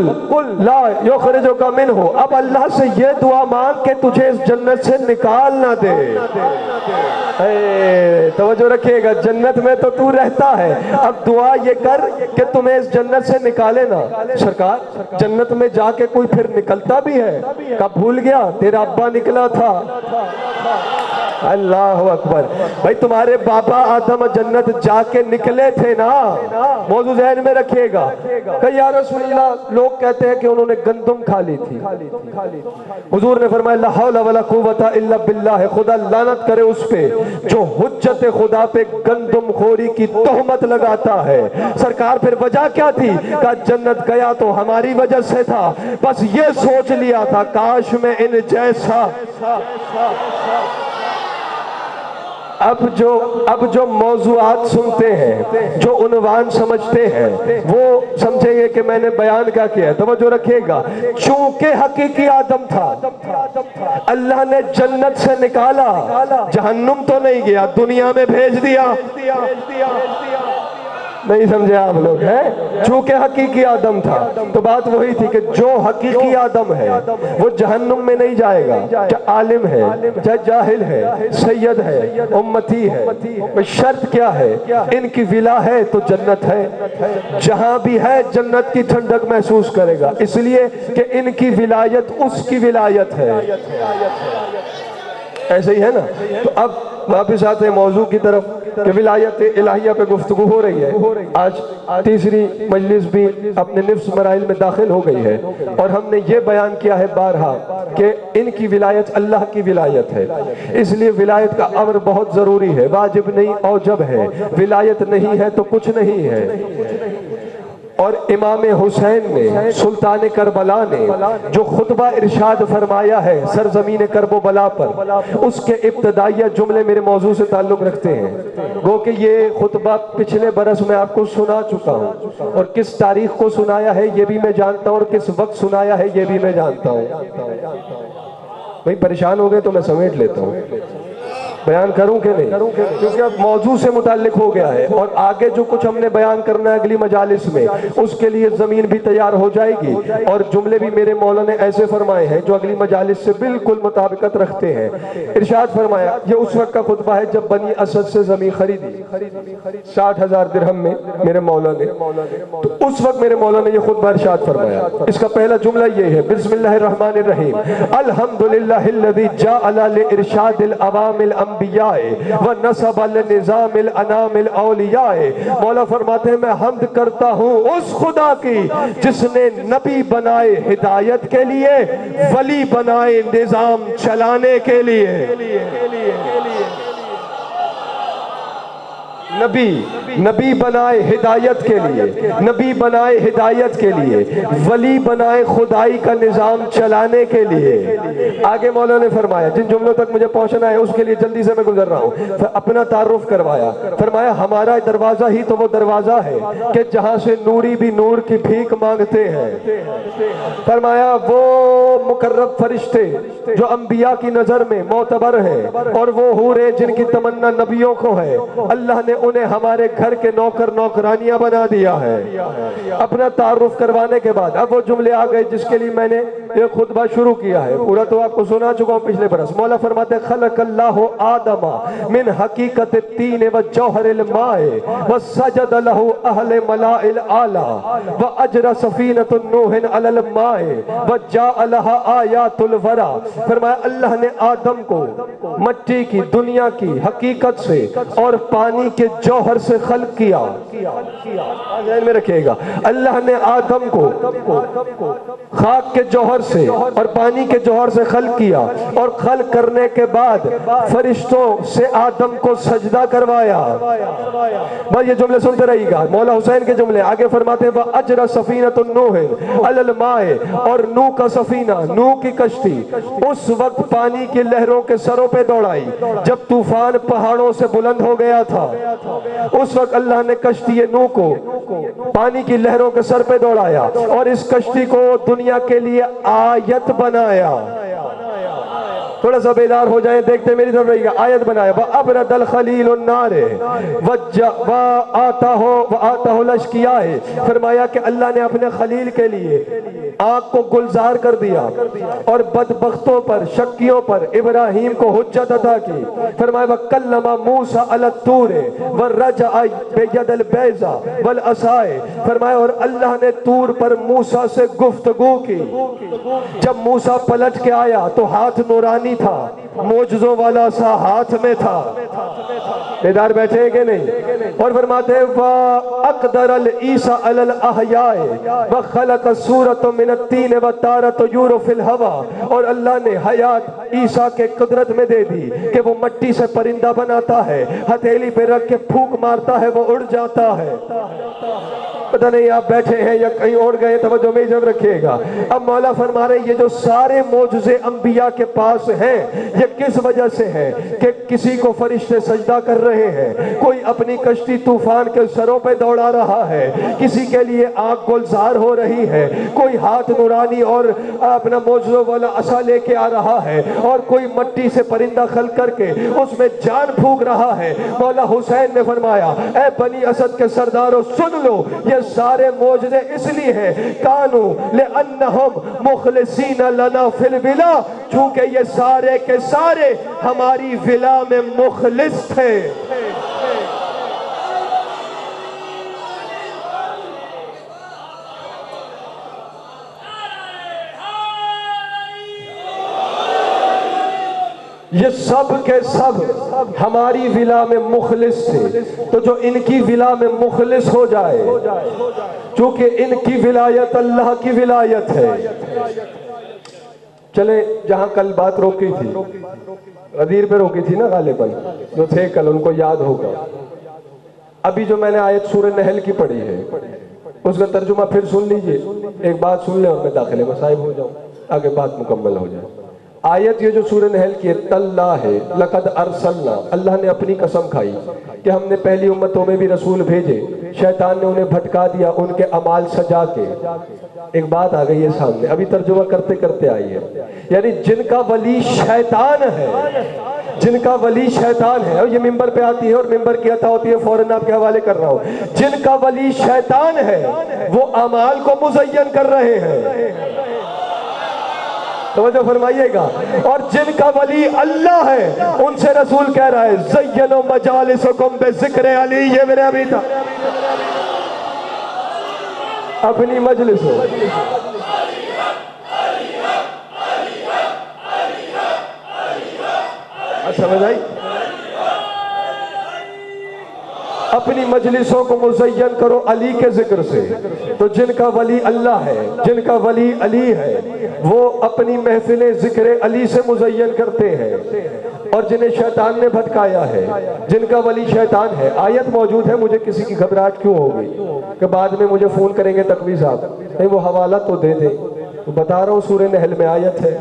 Speaker 2: لَا يُخْرِجُكَ مِنْهُ, اب اللہ سے یہ دعا مانگ کہ تجھے اس جنت سے نکال نہ دے. توجہ رکھیے گا, جنت میں تو تو رہتا ہے, اب دعا یہ کر کہ تمہیں اس جنت سے نکالے نہ. سرکار جنت میں جا کے کوئی پھر نکلتا بھی ہے؟ کب بھول گیا تیرا ابا نکلا تھا. اللہ اکبر. بھائی تمہارے بابا آدم جنت جا کے نکلے تھے نا, موضوع ذہن میں رکھیے گا. کہ یا رسول اللہ, لوگ کہتے ہیں کہ انہوں نے گندم کھا لی تھی. حضور نے فرمایا لا حول ولا قوت الا باللہ, خدا لعنت کرے اس پہ جو حجت خدا پہ گندم خوری کی تہمت لگاتا ہے. سرکار پھر وجہ کیا تھی؟ کہ جنت گیا تو ہماری وجہ سے تھا, بس یہ سوچ لیا تھا کاش میں ان جیسا. اب جو موضوعات سنتے ہیں, جو عنوان سمجھتے ہیں, وہ سمجھیں گے کہ میں نے بیان کیا کیا ہے. توجہ رکھیے گا, چونکہ حقیقی آدم تھا, اللہ نے جنت سے نکالا, جہنم تو نہیں گیا, دنیا میں بھیج دیا. نہیں سمجھے آپ لوگ ہیں؟ چونکہ حقیقی آدم تھا تو بات وہی تھی کہ جو حقیقی آدم ہے وہ جہنم میں نہیں جائے گا, چاہے عالم ہے, چاہے جاہل ہے, سید ہے, امتی ہے. شرط کیا ہے؟ ان کی ولا ہے تو جنت ہے, جہاں بھی ہے جنت کی ٹھنڈک محسوس کرے گا, اس لیے کہ ان کی ولایت اس کی ولایت ہے. ایسے ہی ہے نا. تو اب واپس آتے ہیں موضوع کی طرف کہ ولایت الہیہ پہ گفتگو ہو رہی ہے. آج تیسری مجلس بھی اپنے نفس مراحل میں داخل ہو گئی ہے, اور ہم نے یہ بیان کیا ہے بارہا کہ ان کی ولایت اللہ کی ولایت ہے. اس لیے ولایت کا امر بہت ضروری ہے, واجب نہیں اوجب ہے. ولایت نہیں ہے تو کچھ نہیں ہے. اور امام حسین نے, سلطان کربلا نے جو خطبہ ارشاد فرمایا ہے سرزمین کرب و بلا پر, اس کے ابتدائیہ جملے میرے موضوع سے تعلق رکھتے ہیں. گو کہ یہ خطبہ پچھلے برس میں آپ کو سنا چکا ہوں, اور کس تاریخ کو سنایا ہے یہ بھی میں جانتا ہوں, اور کس وقت سنایا ہے یہ بھی میں جانتا ہوں. بھئی پریشان ہو گئے تو میں سمیٹ لیتا ہوں, بیان کروں کہ نہیں, کیونکہ اب موضوع سے متعلق ہو گیا ہے, اور آگے جو کچھ ہم نے بیان کرنا ہے اگلی مجالس میں اس کے لیے زمین بھی تیار ہو جائے گی, اور جملے بھی میرے مولا نے ایسے فرمائے ہیں جو اگلی مجالس سے بالکل مطابقت رکھتے ہیں. ارشاد فرمایا, یہ اس وقت کا خطبہ ہے جب بنی اسد سے زمین خریدی 60,000 درہم میں میرے مولا نے, تو اس وقت میرے مولا نے یہ خطبہ ارشاد فرمایا. اس کا پہلا جملہ یہ ہے, بسم اللہ الرحمن الرحیم, الحمدللہ الذی جعل لارشاد العوام الانبیاء ونصب لنظام الانام الاولیاء. مولا فرماتے ہیں میں حمد کرتا ہوں اس خدا کی جس نے نبی بنائے ہدایت کے لیے, ولی بنائے نظام چلانے کے لیے. نبی بنائے ہدایت کے لیے, نبی بنائے ہدایت کے لیے, ولی بنائے خدائی کا نظام چلانے کے لیے. آگے مولا نے فرمایا, جن جملوں تک مجھے پہنچنا ہے اس کے لیے جلدی سے میں گزر رہا ہوں, اپنا تعارف کروایا. فرمایا ہمارا دروازہ ہی تو وہ دروازہ ہے کہ جہاں سے نوری بھی نور کی بھیک مانگتے ہیں. فرمایا وہ مقرب فرشتے جو انبیاء کی نظر میں معتبر ہیں, اور وہ حوریں جن کی تمنا نبیوں کو ہے, اللہ نے انہیں ہمارے گھر کے نوکر نوکرانیاں بنا دیا ہے۔ اپنا تعارف کروانے کے بعد اب وہ جملے آ گئے جس کے لیے میں نے یہ خطبہ شروع کیا ہے، پورا تو آپ کو سنا چکا ہوں پچھلے برس۔ مولا فرماتے ہیں خلق اللہ آدم من حقیقت التین و جوہر الماء وسجد لہ اہل ملاء الاعلی واجرى سفینۃ نوح علی الماء وجاء لها آیات الورى۔ فرمایا اللہ نے آدم کو مٹی کی دنیا کی حقیقت سے اور پانی کے جوہر سے خلق کیا۔ ذہن میں رکھیے گا، اللہ نے آدم کو خاک کے جوہر سے اور پانی کے جوہر سے خلق کیا، اور خلق کرنے کے بعد فرشتوں سے آدم کو سجدہ کروایا۔ بس یہ جملے سنتے رہیے گا، مولا حسین کے جملے آگے فرماتے ہیں وَأَجْرَ سَفِينَةُ نُوحٍ عَلَى الْمَاءِ، اور نوح کا سفینہ، نوح کی کشتی اس وقت پانی کی لہروں کے سروں پہ دوڑائی جب طوفان پہاڑوں سے بلند ہو گیا تھا۔ اس وقت اللہ نے کشتی نوح کو پانی کی لہروں کے سر پہ دوڑایا اور اس کشتی کو دنیا کے لیے آیت بنایا۔ تھوڑا سا بیدار ہو جائیں، دیکھتے میری طرف رہی گا، آیت بنایا وَأَبْرَدَ الْخَلِيلُ النَّارِ وَآتَهُ الْأَشْقِيَاءِ۔ فرمایا کہ اللہ نے اپنے خلیل کے لیے آگ کو گلزار کر دیا اور بدبختوں پر، شکیوں پر ابراہیم کو حجت عطا کی۔ فرمایا وَكَلَّمَ مُوسَى عَلَى الطُّورِ وَرَجَعَ بِيَدِ الْبَيْضَاءِ وَالْعَصَاءِ۔ فرمایا اور اللہ نے طور پر موسیٰ سے گفتگو کی۔ جب موسیٰ پلٹ کے آیا تو ہاتھ نورانی تھا، معجزوں والا سا ہاتھ میں تھا۔ بیدار بیٹھے ہیں کہ نہیں؟ اور فرماتے ہیں وَأَقْدَرَ الْعِيسَى عَلَى الْأَحْيَاءِ وَخَلَقَ صُورَةً مِنَ الطِّينِ وَتَارَ طُيُورُ فِي الْهَوَىٰ۔ اور اللہ نے حیات عیسیٰ کے قدرت میں دے دی کہ وہ مٹی سے پرندہ بناتا ہے، ہتھیلی پہ رکھ کے پھونک مارتا ہے وہ اڑ جاتا ہے۔ پتہ نہیں آپ بیٹھے ہیں یا کہیں اور گئے، توجہ میں جب رکھیے گا۔ اب مولا فرما رہے ہیں یہ جو سارے معجزے انبیاء کے پاس ہیں یہ کس وجہ سے ہے کہ کسی کو فرشتے سجدہ کر رہے ہیں، کوئی اپنی کشتی طوفان کے سروں پہ دوڑا رہا ہے، کسی کے لیے آگ گلزار ہو رہی ہے، کوئی ہاتھ نورانی اور اپنا معجزوں والا عصا لے کے آ رہا ہے، اور کوئی مٹی سے پرندہ خلق کر کے اس میں جان پھونک رہا ہے۔ مولا حسین نے فرمایا اے بنی اسد کے سرداروں سن لو، یہ سارے معجزے اس لیے ہیں کانو لأنہم مخلصین لنا فی الولا، چونکہ یہ سارے کے سارے ہماری ولا میں مخلص تھے۔ یہ سب کے سب ہماری ولا میں مخلص تھے، تو جو ان کی ولا میں مخلص ہو جائے، چونکہ ان کی ولایت اللہ کی ولایت ہے۔ چلیں جہاں کل بات روکی تھی، غدیر پہ روکی تھی نا، غالباً جو تھے کل ان کو یاد ہوگا۔ ابھی جو میں نے آیت سورہ نحل کی پڑھی ہے اس کا ترجمہ پھر سن لیجئے، ایک بات سن لیں اور میں داخل مصائب ہو جاؤں آگے بات مکمل ہو جائے۔ آیت یہ جو سورہ نحل کی ہے تاللہ ہے، لقد ارسلنا، اللہ نے اپنی قسم کھائی کہ ہم نے پہلی امتوں میں بھی رسول بھیجے، شیطان نے انہیں بھٹکا دیا ان کے اعمال سجا کے۔ ایک بات آ گئی ہے سامنے، ابھی ترجمہ کرتے کرتے آئی ہے، یعنی جن کا ولی شیطان ہے، جن کا ولی شیطان ہے، اور یہ ممبر پہ آتی ہے اور ممبر کی عطا ہوتی ہے، فوراً آپ کے حوالے کر رہا ہوں، جن کا ولی شیطان ہے وہ اعمال کو مزین کر رہے ہیں، توجہ فرمائیے گا، اور جن کا ولی اللہ ہے ان سے رسول کہہ رہا ہے زینوا مجالسکم بذکر علی، یہ میرے ابھی تھا اپنی مجلس ہو، سمجھ آئی؟ اپنی مجلسوں کو مزین کرو علی کے ذکر سے۔ تو جن کا ولی اللہ ہے، جن کا ولی علی ہے، وہ اپنی محفلیں ذکر علی سے مزین کرتے ہیں، اور جنہیں شیطان نے بھٹکایا ہے، جن کا ولی شیطان ہے۔ آیت موجود ہے، مجھے کسی کی گھبراہٹ کیوں ہوگی کہ بعد میں مجھے فون کریں گے تقوی صاحب، نہیں وہ حوالہ تو دے دیں، تو بتا رہا ہوں سورہ نحل میں آیت ہے۔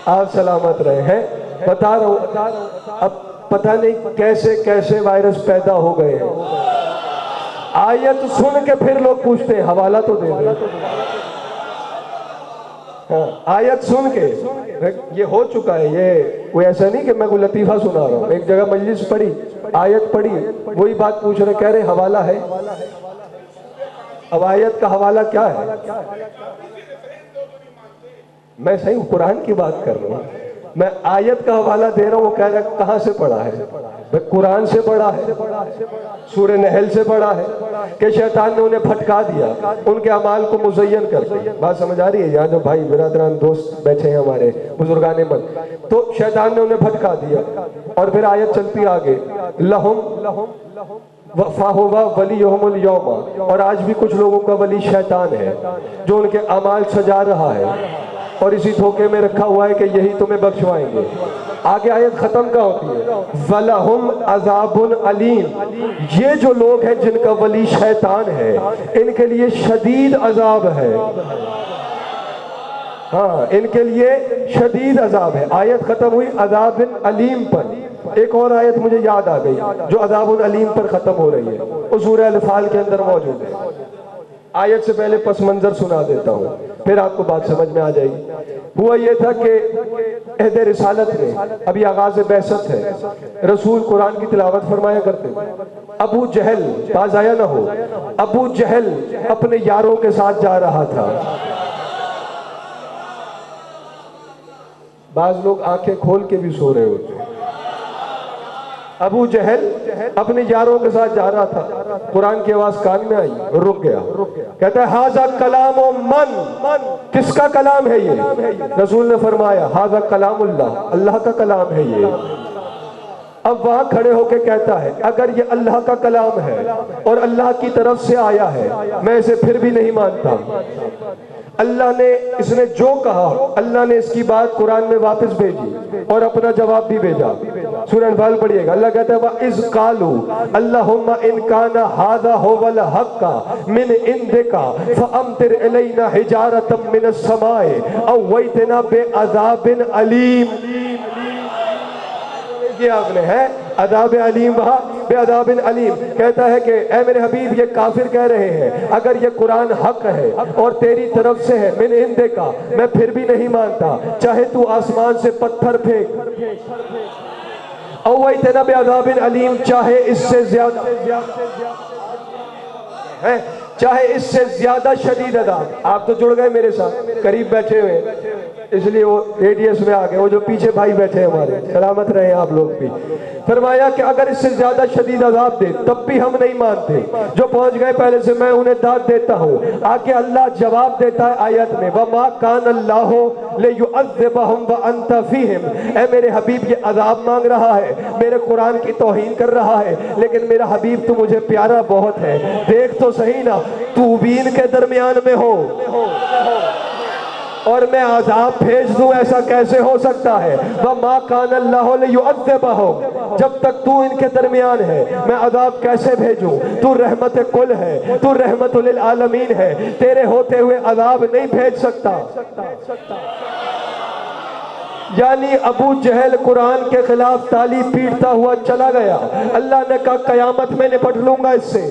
Speaker 2: آپ سلامت رہے ہیں، بتا رہا ہوں، اب پتہ نہیں کیسے کیسے وائرس پیدا ہو گئے ہیں۔ آیت سن کے پھر لوگ پوچھتے ہیں حوالہ تو دے دیں۔ ہاں، آیت سن کے یہ ہو چکا ہے، یہ کوئی ایسا نہیں کہ میں کوئی لطیفہ سنا رہا ہوں. ایک جگہ مجلس پڑھی، آیت پڑھی، وہی بات پوچھ رہے، کہہ رہے حوالہ ہے. اب آیت کا حوالہ کیا ہے؟ میں صحیح قرآن کی بات کر رہا ہوں، میں آیت کا حوالہ دے رہا ہوں. وہ کہہ رہا ہے کہاں سے پڑھا ہے؟ بھئی قرآن سے پڑھا ہے، سورہ نحل سے پڑھا ہے کہ شیطان نے انہیں پھٹکا دیا ان کے اعمال کو مزین کر دیا. بات سمجھ آ رہی ہے؟ یہاں جو بھائی برادران دوست بیٹھے ہیں ہمارے بزرگان من، تو شیطان نے انہیں پھٹکا دیا. اور پھر آیت چلتی آگے، لہم فَهُوَ وَلِيُّهُمُ الْيَوْمَ، اور آج بھی کچھ لوگوں کا ولی شیطان ہے جو ان کے اعمال سجا رہا ہے اور اسی دھوکے میں رکھا ہوا ہے کہ یہی تمہیں بخشوائیں گے. آگے آیت ختم کا ہوتی ہے، وَلَهُمْ عَذَابٌ عَلِيمٌ، یہ جو لوگ ہیں جن کا ولی شیطان ہے ان کے لیے شدید عذاب ہے. ہاں، ان کے لیے شدید عذاب ہے. آیت ختم ہوئی عذاب علیم پر. ایک اور آیت مجھے یاد آ گئی جو عذاب علیم پر ختم ہو رہی ہے، وہ سورہ انفال کے اندر موجود ہے. آیت سے پہلے پس منظر سنا دیتا ہوں، پھر آپ کو بات سمجھ میں آ جائے گی. ہوا یہ تھا کہ عہد رسالت میں ابھی آغاز بعثت ہے، رسول قرآن کی تلاوت فرمایا کرتے. ابو جہل، باز آیا نہ ہو، ابو جہل اپنے یاروں کے ساتھ جا رہا تھا. بعض لوگ آنکھیں کھول کے بھی سو رہے ہوتے ہیں. ابو جہل اپنے یاروں کے ساتھ جا رہا تھا، قرآن کی آواز کان میں آئی، رک گیا. کہتا ہے ہاذا کلام من، کس کا کلام ہے یہ؟ رسول نے فرمایا ہاذا کلام اللہ، اللہ کا کلام ہے یہ. اب وہاں کھڑے ہو کے کہتا ہے اگر یہ اللہ کا کلام ہے اور اللہ کی طرف سے آیا ہے میں اسے پھر بھی نہیں مانتا. اللہ نے، اس نے جو کہا اللہ نے اس کی بات قرآن میں واپس بھیجی اور اپنا جواب بھی بھیجا. سورہ انفال پڑھیے گا، اللہ کہتا ہے وَإِذْ قَالُوا اللَّهُمَّ إِنْ كَانَ هَذَا هُوَ الْحَقَّ مِنْ عِنْدِكَ فَأَمْطِرْ عَلَيْنَا حِجَارَةً مِنَ السَّمَاءِ أَوْ وَائْتِنَا بِعَذَابٍ أَلِيمٍ. یہ آپ نے ہے عذاب علیم، وہاں بے عذاب علیم. کہتا ہے کہ اے میرے حبیب یہ کافر کہہ رہے ہیں اگر یہ قرآن حق ہے اور تیری طرف سے ہے من عندے کا، میں پھر بھی نہیں مانتا، چاہے تو آسمان سے پتھر پھینک. اویتنا بے عذاب علیم، چاہے اس سے زیادہ ہے، چاہے اس سے زیادہ شدید عذاب. آپ تو جڑ گئے میرے ساتھ، قریب بیٹھے ہوئے، اس لیے وہ ریڈیس میں آ گئے. وہ جو پیچھے بھائی بیٹھے ہیں ہمارے، سلامت رہے آپ لوگ بھی. فرمایا کہ اگر اس سے زیادہ شدید عذاب دے تب بھی ہم نہیں مانتے. جو پہنچ گئے پہلے سے میں انہیں داد دیتا ہوں. آگے اللہ جواب دیتا ہے آیت میں وَمَا كَانَ اللَّهُ لِيُعَذِّبَهُمْ وَأَنْتَ فِيهِمْ. اے میرے حبیب یہ عذاب مانگ رہا ہے، میرے قرآن کی توہین کر رہا ہے، لیکن میرا حبیب تو مجھے پیارا بہت ہے. دیکھ تو صحیح نا، تو بھی ان کے درمیان میں ہو اور میں عذاب بھیج دوں، ایسا کیسے ہو سکتا ہے؟ وَمَا كَانَ اللَّهُ لِيُعَذِّبَهُمْ، جب تک تو ان کے درمیان ہے میں عذاب کیسے بھیجوں؟ تو رحمت کل ہے، تو رحمت للعالمین ہے، تیرے ہوتے ہوئے عذاب نہیں بھیج سکتا. یعنی ابو جہل قرآن کے خلاف تالی پیٹتا ہوا چلا گیا. اللہ نے کہا قیامت میں نپٹ لوں گا اس سے،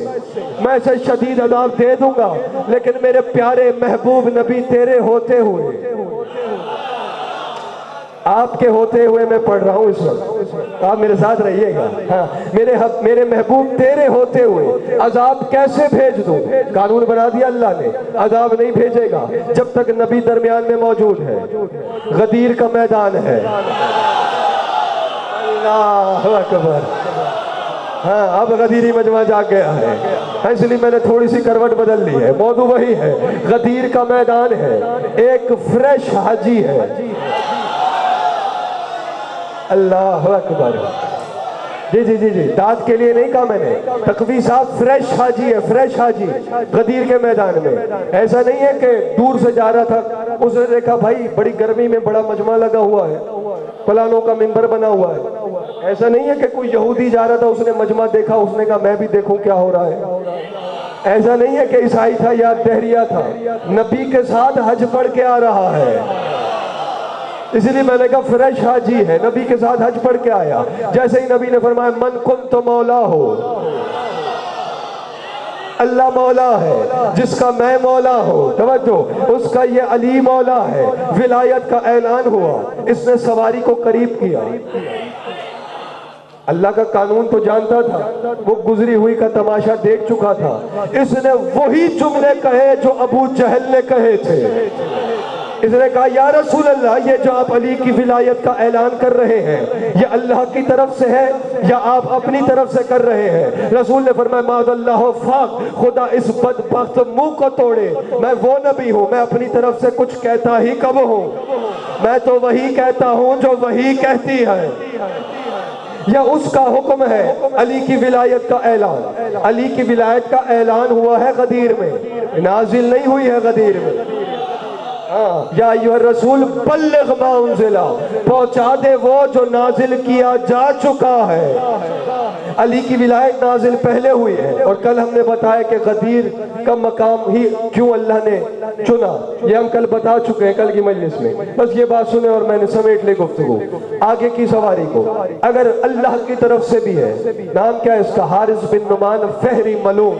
Speaker 2: میں اسے شدید عذاب دے دوں گا، لیکن میرے پیارے محبوب نبی تیرے ہوتے ہوئے، آپ کے ہوتے ہوئے میں پڑھ رہا ہوں اس وقت، آپ میرے ساتھ رہیے گا. ہاں، میرے محبوب تیرے ہوتے ہوئے عذاب کیسے بھیج دوں؟ قانون بنا دیا اللہ نے، عذاب نہیں بھیجے گا جب تک نبی درمیان میں موجود ہے. غدیر کا میدان ہے. اللہ اکبر. ہاں، اب غدیری مجمع جا گیا ہے، اس لیے میں نے تھوڑی سی کروٹ بدل لی ہے، موضوع وہی ہے. غدیر کا میدان ہے، ایک فریش حاجی ہے. اللہ اکبر. جی جی جی جی، داد کے لیے نہیں کہا میں نے، تقوی صاحب فریش حاجی ہے، فریش حاجی غدیر کے میدان میں. ایسا نہیں ہے کہ دور سے جا رہا تھا، اس نے دیکھا بھائی بڑی گرمی میں بڑا مجمع لگا ہوا ہے، پلانوں کا ممبر بنا ہوا ہے. ایسا نہیں ہے کہ کوئی یہودی جا رہا تھا، اس نے مجمع دیکھا، اس نے کہا میں بھی دیکھوں کیا ہو رہا ہے. ایسا نہیں ہے کہ عیسائی تھا یا دہریہ تھا، نبی کے ساتھ حج پڑھ کے آ رہا ہے. اس لیے میں نے کہا فریش حاجی ہے، نبی کے ساتھ حج پڑھ کے آیا. جیسے ہی نبی نے فرمایا من کنت مولا ہو، اللہ مولا ہے جس کا میں مولا ہوں، توجہ، اس کا یہ علی مولا ہے۔ ولایت کا اعلان ہوا، اس نے سواری کو قریب کیا۔ اللہ کا قانون تو جانتا تھا، وہ گزری ہوئی کا تماشا دیکھ چکا تھا۔ اس نے وہی جملے کہے جو ابو جہل نے کہے تھے۔ اس نے کہا یا رسول اللہ، یہ جو آپ علی کی ولایت کا اعلان کر رہے ہیں یہ اللہ کی طرف سے ہے یا آپ اپنی طرف سے کر رہے ہیں؟ رسول نے فرمایا معاذ اللہ فاق، خدا اس بدبخت منہ کو توڑے، میں وہ نبی ہوں، میں اپنی طرف سے کچھ کہتا ہی کب ہوں؟ میں تو وہی کہتا ہوں جو وہی کہتی ہے۔ یا اس کا حکم ہے علی کی ولایت کا اعلان۔ علی کی ولایت کا اعلان ہوا ہے غدیر میں، نازل نہیں ہوئی ہے غدیر میں۔ یا ایھا الرسول بلغ ما انزل، پہنچا دے وہ جو نازل کیا جا چکا ہے۔ علی کی ولایت نازل پہلے ہوئی ہے، اور کل ہم نے بتایا کہ غدیر کا مقام ہی کیوں اللہ نے چنا، یہ ہم کل بتا چکے ہیں کل کی مجلس میں۔ بس یہ بات سنیں اور میں نے سمیٹ لے گفتگو آگے کی سواری کو۔ اگر اللہ کی طرف سے بھی ہے، نام کیا ہے اس کا؟ حارث بن نعمان فہری ملعون۔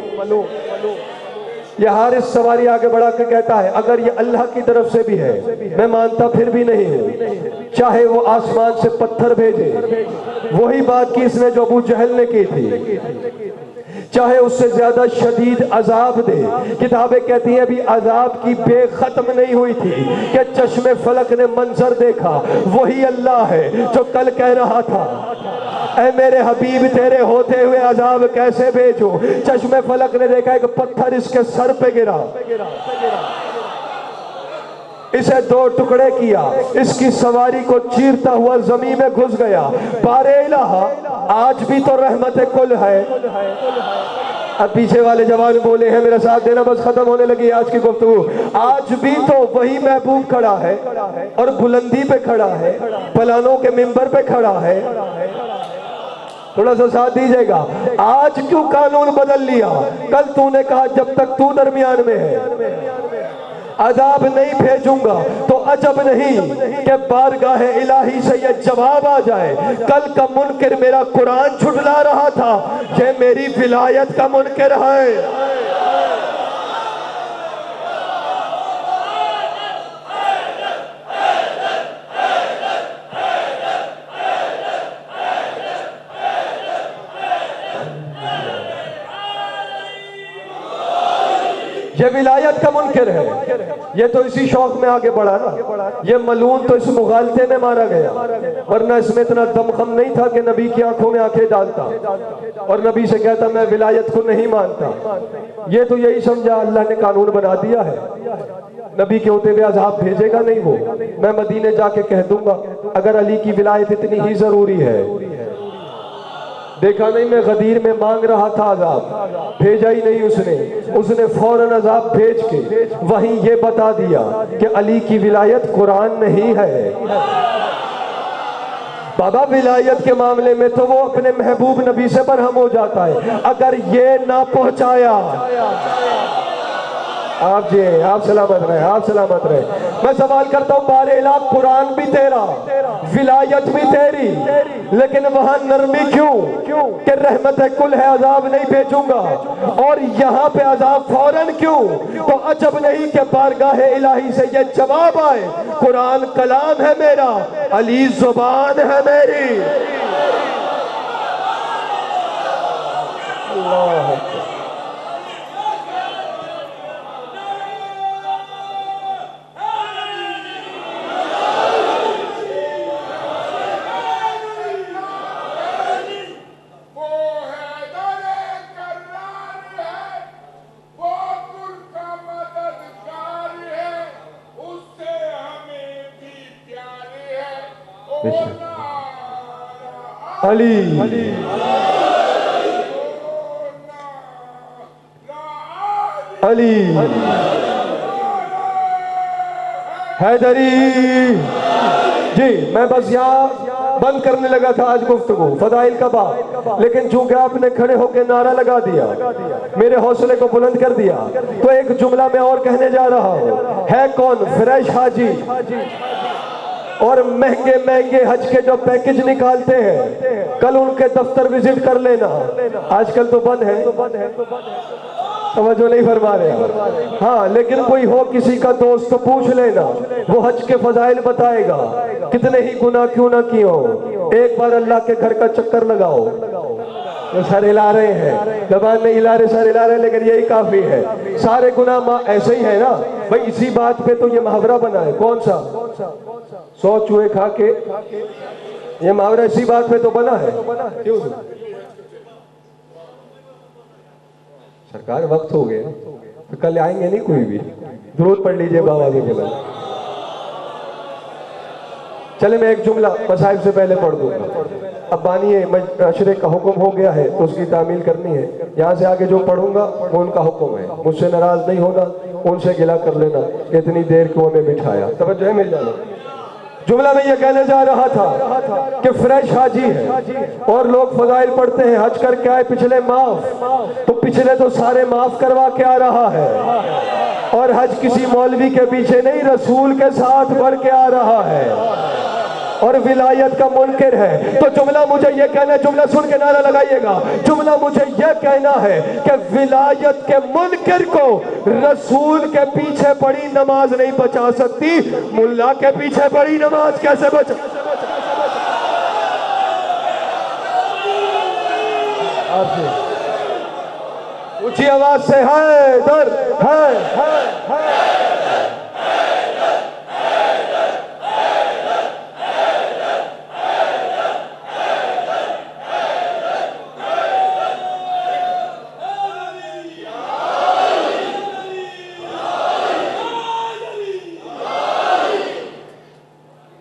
Speaker 2: یہ حارث سواری آگے بڑھا کے کہتا ہے اگر یہ اللہ کی طرف سے بھی ہے میں مانتا پھر بھی نہیں ہوں، چاہے وہ آسمان سے پتھر بھیجے، وہی بات کی اس نے جو ابو جہل نے کی تھی، چاہے اس سے زیادہ شدید عذاب دے۔ کتابیں کہتی ہیں ابھی عذاب کی بے ختم نہیں ہوئی تھی کہ چشم فلک نے منظر دیکھا، وہی اللہ ہے جو کل کہہ رہا تھا اے میرے حبیب تیرے ہوتے ہوئے عذاب کیسے بھیجو؟ چشم فلک نے دیکھا ایک پتھر اس کے سر پہ گرا، اسے دو ٹکڑے کیا، اس کی سواری کو چیرتا ہوا زمین میں گھس گیا۔ بار الہ آج بھی تو رحمت کل ہے۔ اب پیچھے والے جوان بولے ہیں میرا ساتھ دینا، بس ختم ہونے لگی آج کی گفتگو۔ آج بھی تو وہی محبوب کھڑا ہے اور بلندی پہ کھڑا ہے، پلانوں کے منبر پہ کھڑا ہے۔ تھوڑا سا ساتھ دیجئے گا۔ آج کیوں قانون بدل لیا؟ کل تو نے کہا جب تک تو درمیان میں ہے عذاب نہیں بھیجوں گا، تو عجب نہیں کہ بارگاہ الہی سے یہ جواب آ جائے۔ کل کا منکر میرا قرآن جھٹلا رہا تھا، یہ میری ولایت کا منکر ہے۔ یہ ولایت کا منکر ہے، یہ تو اسی شوق میں آگے بڑھا نا۔ یہ ملعون تو اس مغالطے میں مارا گیا، ورنہ اس میں اتنا دمخم نہیں تھا کہ نبی کی آنکھوں میں آنکھیں ڈالتا اور نبی سے کہتا میں ولایت کو نہیں مانتا۔ یہ تو یہی سمجھا اللہ نے قانون بنا دیا ہے، نبی کے ہوتے ہوئے عذاب بھیجے گا نہیں وہ، میں مدینے جا کے کہہ دوں گا اگر علی کی ولایت اتنی ہی ضروری ہے۔ دیکھا نہیں میں غدیر میں مانگ رہا تھا عذاب، بھیجا ہی نہیں اس نے فوراً عذاب بھیج کے وہیں یہ بتا دیا کہ علی کی ولایت قرآن نہیں ہے۔ بابا ولایت کے معاملے میں تو وہ اپنے محبوب نبی سے برہم ہو جاتا ہے، اگر یہ نہ پہنچایا۔ آپ سلامت رہے، آپ سلامت رہے۔ میں سوال کرتا ہوں بار الہ قرآن بھی تیرا، ولایت بھی تیری، لیکن وہاں نرمی کیوں کہ رحمت کل ہے عذاب نہیں بھیجوں گا، اور یہاں پہ عذاب فوراً کیوں؟ تو عجب نہیں کہ بارگاہ الہی سے یہ جواب آئے قرآن کلام ہے میرا، علی زبان ہے میری۔ اللہ علی علی حیدری۔ جی میں بس یہاں بند کرنے لگا تھا آج گفتگو فضائل کا باب، لیکن چونکہ آپ نے کھڑے ہو کے نعرہ لگا دیا، میرے حوصلے کو بلند کر دیا، تو ایک جملہ میں اور کہنے جا رہا ہوں۔ ہے کون؟ فریش حاجی اور مہنگے مہنگے حج کے جو پیکج نکالتے ہیں، کل ان کے دفتر وزٹ کر لینا، آج کل تو بند ہے۔ توجہ نہیں فرما رہے. ہاں لیکن کوئی ہو کسی کا دوست تو پوچھ لینا, وہ حج کے فضائل بتائے گا, کتنے ہی گناہ کیوں نہ کیے ہو. ایک بار اللہ کے گھر کا چکر لگاؤ. جو سر ہلا رہے ہیں, زبان نہیں ہلا رہے, سر ہلا رہے, لیکن یہی کافی ہے. سارے گناہ ایسے ہی ہے نا بھائی. اسی بات پہ تو یہ محاورہ بنا ہے. کون سا؟ 100 چوہے کھا کے, یہ محاورہ اسی بات پہ تو بنا ہے. کیوں سرکار وقت ہو گئے, تو کل آئیں گے نہیں کوئی بھی. درود پڑھ لیجئے بابا کے بلند. چلے میں ایک جملہ مصائب سے پہلے پڑھ دوں گا. اب بانی معاشرے کا حکم ہو گیا ہے تو اس کی تعمیل کرنی ہے. یہاں سے آگے جو پڑھوں گا وہ ان کا حکم ہے. مجھ سے ناراض نہیں ہونا, ان سے گلہ کر لینا کہ اتنی دیر کیوں ہمیں بٹھایا. توجہ ہے میری جانب. جملہ میں یہ کہنے جا رہا تھا کہ فریش حاجی ہے اور لوگ فضائل پڑھتے ہیں, حج کر کے آئے پچھلے معاف, تو پچھلے تو سارے معاف کروا کے آ رہا ہے. اور حج کسی مولوی کے پیچھے نہیں, رسول کے ساتھ بڑھ کے آ رہا ہے. اور ولایت کا منکر ہے. تو جملہ مجھے یہ کہنا ہے, جملہ سن کے نعرہ لگائیے گا, جملہ مجھے یہ کہنا ہے کہ ولایت کے منکر کو رسول کے پیچھے پڑی نماز نہیں بچا سکتی. ملا کے پیچھے پڑی نماز کیسے بچا؟ اونچی آواز سے حیدر حیدر.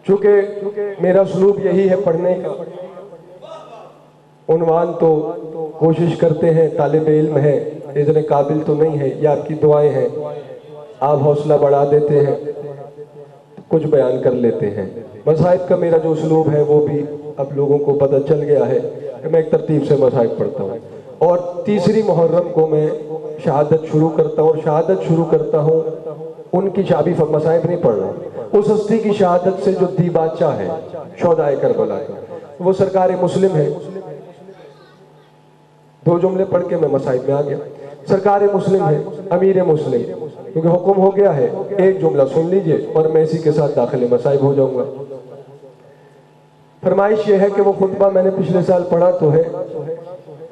Speaker 2: چونکہ میرا اسلوب یہی ہے پڑھنے کا, عنوان تو کوشش کرتے ہیں, طالب علم ہے, اتنے قابل تو نہیں ہے, یہ آپ کی دعائیں ہیں, آپ حوصلہ بڑھا دیتے ہیں, کچھ بیان کر لیتے ہیں. مصائب کا میرا جو اسلوب ہے وہ بھی اب لوگوں کو پتہ چل گیا ہے کہ میں ایک ترتیب سے مصائب پڑھتا ہوں. اور 3 محرم کو میں شہادت شروع کرتا ہوں, اور شہادت شروع کرتا ہوں ان کی شابی مصائب نہیں پڑھ رہا, اس ہستی کی شہادت سے جو دی بادشاہ ہے شہدائے کربلا کا, وہ سرکار مسلم ہے. 2 جملے پڑھ کے میں مصائب میں آ گیا. سرکار مسلم ہے, امیر مسلم, کیونکہ حکم ہو گیا ہے. ایک جملہ سن لیجئے اور میں اسی کے ساتھ داخل مصائب ہو جاؤں گا. فرمائش یہ ہے کہ وہ خطبہ میں نے پچھلے سال پڑھا تو ہے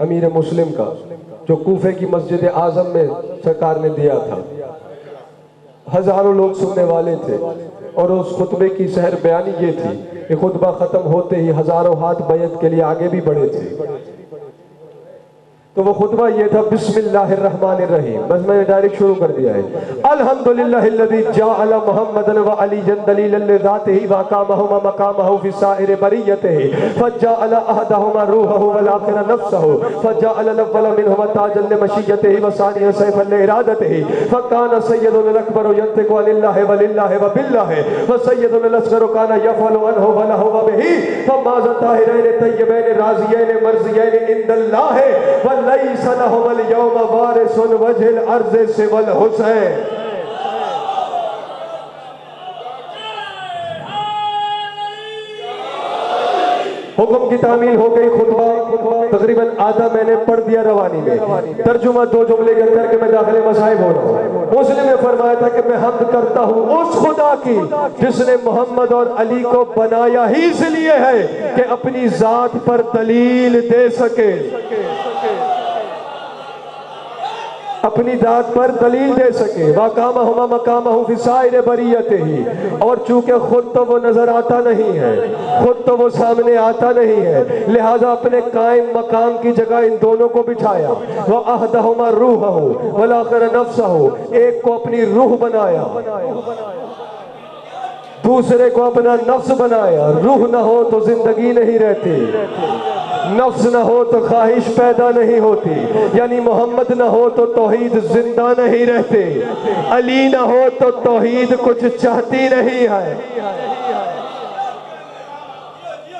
Speaker 2: امیر مسلم کا, جو کوفے کی مسجد اعظم میں سرکار نے دیا تھا. ہزاروں لوگ سننے والے تھے, اور اس خطبے کی سحر بیانی یہ تھی کہ خطبہ ختم ہوتے ہی ہزاروں ہاتھ بیعت کے لیے آگے بھی بڑھے تھے. تو وہ خطبہ یہ تھا, بسم اللہ الرحمن الرحیم. بس میں نے ڈائریکٹ شروع کر دیا ہے. الحمدللہ الذی جعل محمدا وعلیا دلیلا لذاتہ واقامہما مقامہ فی سائر بریتہ فجعل احدہما روحہ والآخر نفسہ فجعل الاول منہما تاجا لمشیتہ وثانیا سیفا لارادتہ فکان سید الاکبر ینطق عن اللہ وللہ وباللہ وسید الاصغر کان یفعل عنہ ولہ وبہ فماذا طاہرین طیبین راضیین مرضیین عند اللہ وَلَيْسَ لَهُمَ الْيَوْمَ وَارِثٌ وَجْهِ الْأَرْضِ سِوَى الْحُسَيْنِ. حکم کی تعمیل ہو گئی. خطبہ تقریباً آدھا میں نے پڑھ دیا روانی میں. ترجمہ 2 جملے کر کے میں داخل مصائب ہو رہا ہوں. مسلم نے فرمایا تھا کہ میں حمد کرتا ہوں اس خدا کی جس نے محمد اور علی کو بنایا ہی اس لیے ہے کہ اپنی ذات پر دلیل دے سکے, اپنی ذات پر دلیل دے سکے. وَقَامَهُمَا مَقَامَهُ فِي سَائِرِ بَرِيَّتِهِ. اور چونکہ خود تو وہ نظر آتا نہیں ہے, خود تو وہ سامنے آتا نہیں ہے, لہٰذا اپنے قائم مقام کی جگہ ان دونوں کو بٹھایا. وَأَحْدَهُمَا رُوحَهُ وَالْآخِرَ نَفْسَهُ. ایک کو اپنی روح بنایا, دوسرے کو اپنا نفس بنایا. روح نہ ہو تو زندگی نہیں رہتی, نفس نہ ہو تو خواہش پیدا نہیں ہوتی, یعنی محمد نہ ہو تو توحید زندہ نہیں رہتے, علی نہ ہو تو توحید کچھ چاہتی نہیں ہے.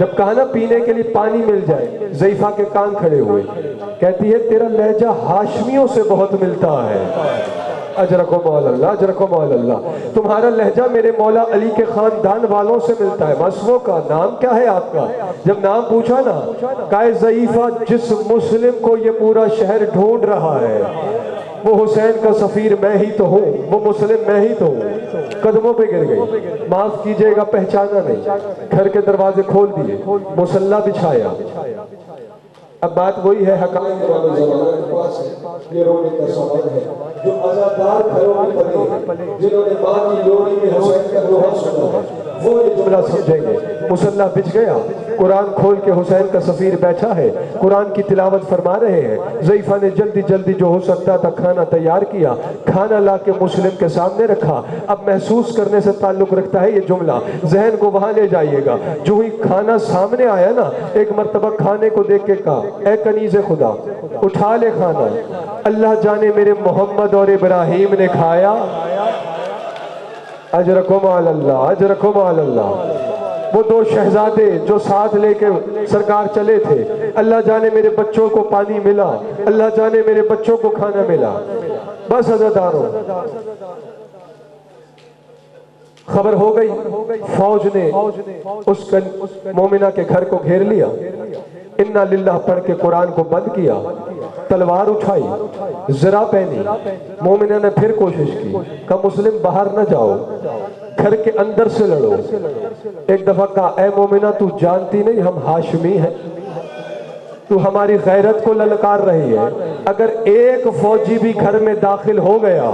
Speaker 2: جب کہا نا پینے کے لیے پانی مل جائے، ضعیفہ کے کان کھڑے ہوئے، کہتی ہے تیرا لہجہ ہاشمیوں سے بہت ملتا ہے۔ اجرکم اللہ، اجرکم اللہ، تمہارا لہجہ میرے مولا علی کے خاندان والوں سے ملتا ہے۔ مسموں کا نام کیا ہے آپ کا؟ جب نام پوچھا نا، کہا ضعیفہ جس مسلم کو یہ پورا شہر ڈھونڈ رہا ہے وہ حسین کا سفیر میں ہی تو ہوں، وہ مسلم میں ہی تو ہوں۔ قدموں پہ گر گئی، معاف کیجئے گا پہچانا نہیں، گھر کے دروازے کھول دیے، مصلی بچھایا۔ اب بات وہی ہے، حقائق یہ رونے کا سوال ہے جو عزادار گھروں میں پلے، جنہوں نے ماں کی لوری میں حسین کا دوہا سنا، وہ یہ جملہ سمجھیں گے۔ مصلی بچھ گیا، قرآن کھول کے حسین کا سفیر بیٹھا ہے، قرآن کی تلاوت فرما رہے ہیں۔ ضعیفہ نے جلدی جلدی جو ہو سکتا تھا کھانا تیار کیا، کھانا لا کے مسلم کے سامنے رکھا۔ اب محسوس کرنے سے تعلق رکھتا ہے یہ جملہ، ذہن کو وہاں لے جائیے گا۔ جو ہی کھانا سامنے آیا نا، ایک مرتبہ کھانے کو دیکھ کے کہا اے کنیز خدا اٹھا لے کھانا، اللہ جانے میرے محمد اور ابراہیم نے کھایا۔ اجرکم اللہ، اجرکم اللہ۔ وہ دو شہزادے جو ساتھ لے کے سرکار چلے تھے، اللہ جانے میرے بچوں کو پانی ملا، اللہ جانے میرے بچوں کو کھانا ملا۔ بس عزاداروں، خبر ہو گئی، فوج نے اس مومنہ کے گھر کو گھیر لیا، انا للہ پڑھ کے قرآن کو بند کیا، تلوار اٹھائی، زرہ پہنی۔ مومنہ نے پھر کوشش کی، کہا مسلم باہر نہ جاؤ، گھر کے اندر سے لڑو۔ ایک دفعہ کہا اے مومنہ تو جانتی نہیں ہم ہاشمی ہیں، تو ہماری غیرت کو للکار رہی ہے، اگر ایک فوجی بھی گھر میں داخل ہو گیا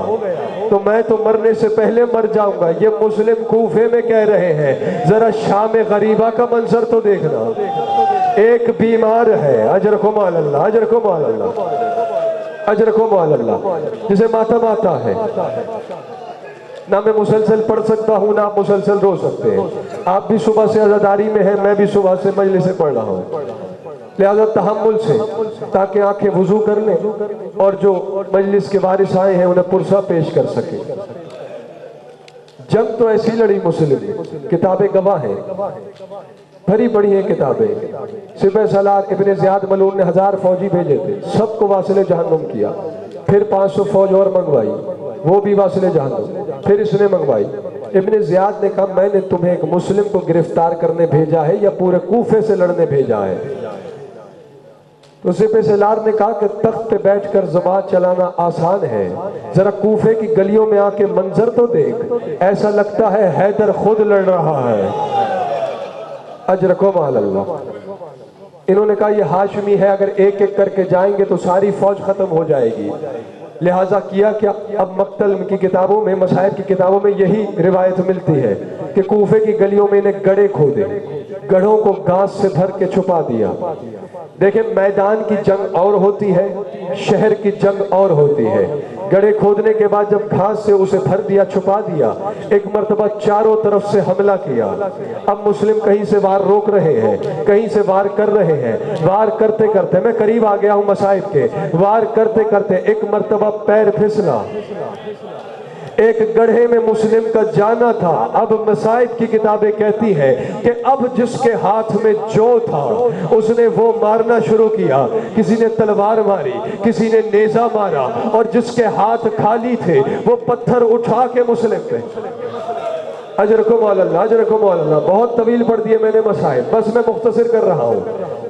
Speaker 2: تو میں تو مرنے سے پہلے مر جاؤں گا۔ یہ مسلم کوفے میں کہہ رہے ہیں، ذرا شام غریبہ کا منظر تو دیکھنا، ایک بیمار ہے۔ اجرکم اللہ، اجرکم اللہ، اجرکم اللہ، جسے ماتم آتا ہے، نہ میں مسلسل پڑھ سکتا ہوں نہ آپ مسلسل رو سکتے ہیں۔ آپ بھی صبح سے عزاداری میں ہیں، میں بھی صبح سے مجلس سے پڑھ رہا ہوں، لہذا تحمل سے، تاکہ آنکھیں وضو کر لیں اور جو مجلس کے وارث آئے ہیں انہیں پرسہ پیش کر سکیں۔ جنگ تو ایسی لڑی مسلم، کتابیں گواہ ہیں، بھری بڑی ہیں کتابیں۔ سپہ سالار ابن زیاد ملعون نے 1000 فوجی بھیجے تھے، سب کو واصل جہنم کیا، پھر 500 فوج اور منگوائی، وہ بھی واصل جہنم، پھر اس نے منگوائی۔ ابن زیاد نے کہا میں نے تمہیں ایک مسلم کو گرفتار کرنے بھیجا ہے یا پورے کوفے سے لڑنے بھیجا ہے؟ تو سپہ سالار نے کہا کہ تخت پہ بیٹھ کر زبان چلانا آسان ہے، ذرا کوفے کی گلیوں میں آ کے منظر تو دیکھ، ایسا لگتا ہے حیدر خود لڑ رہا ہے۔ اجرکم اللہ۔ انہوں نے کہا یہ ہاشمی ہے، اگر ایک ایک کر کے جائیں گے تو ساری فوج ختم ہو جائے گی، لہٰذا کیا کیا؟ اب مقتل کی کتابوں میں، مصائب کی کتابوں میں یہی روایت ملتی ہے کہ کوفے کی گلیوں میں انہیں گڑھے کھودے، گڑھوں کو گھاس سے بھر کے چھپا دیا۔ دیکھیں میدان کی جنگ اور ہوتی ہے، شہر کی جنگ اور ہوتی ہے۔ گڑھے کھودنے کے بعد جب گھاس سے اسے بھر دیا، چھپا دیا، ایک مرتبہ چاروں طرف سے حملہ کیا۔ اب مسلم کہیں سے وار روک رہے ہیں، کہیں سے وار کر رہے ہیں، وار کرتے کرتے، میں قریب آ گیا ہوں مصائب کے، وار کرتے کرتے ایک مرتبہ پیر پھسلا، ایک گڑھے میں مسلم کا جانا تھا۔ اب مصائب کی کتابیں کہتی ہیں کہ اب جس کے ہاتھ میں جو تھا اس نے وہ مارنا شروع کیا، کسی نے تلوار ماری، کسی نے نیزہ مارا، اور جس کے ہاتھ خالی تھے وہ پتھر اٹھا کے مسلم پہ۔ اجرکم اللہ، اجرکم اللہ۔ بہت طویل پڑھ دیے میں نے مصائب، بس میں مختصر کر رہا ہوں۔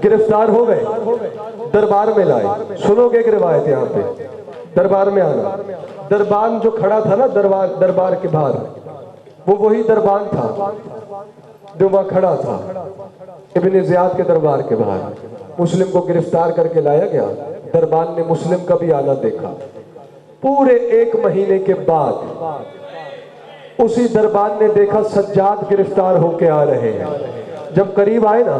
Speaker 2: گرفتار ہو گئے، دربار میں لائے۔ سنو گے ایک روایت یہاں پہ، دربار میں آنا۔ دربان جو کھڑا تھا نا دربار کے باہر، وہ وہی دربان تھا جو وہاں کھڑا تھا ابن زیاد کے دربار کے باہر۔ مسلم کو گرفتار کر کے لایا گیا، دربان نے مسلم کا بھی آنا دیکھا۔ پورے 1 مہینے کے بعد اسی دربان نے دیکھا سجاد گرفتار ہو کے آ رہے ہیں۔ جب قریب آئے نا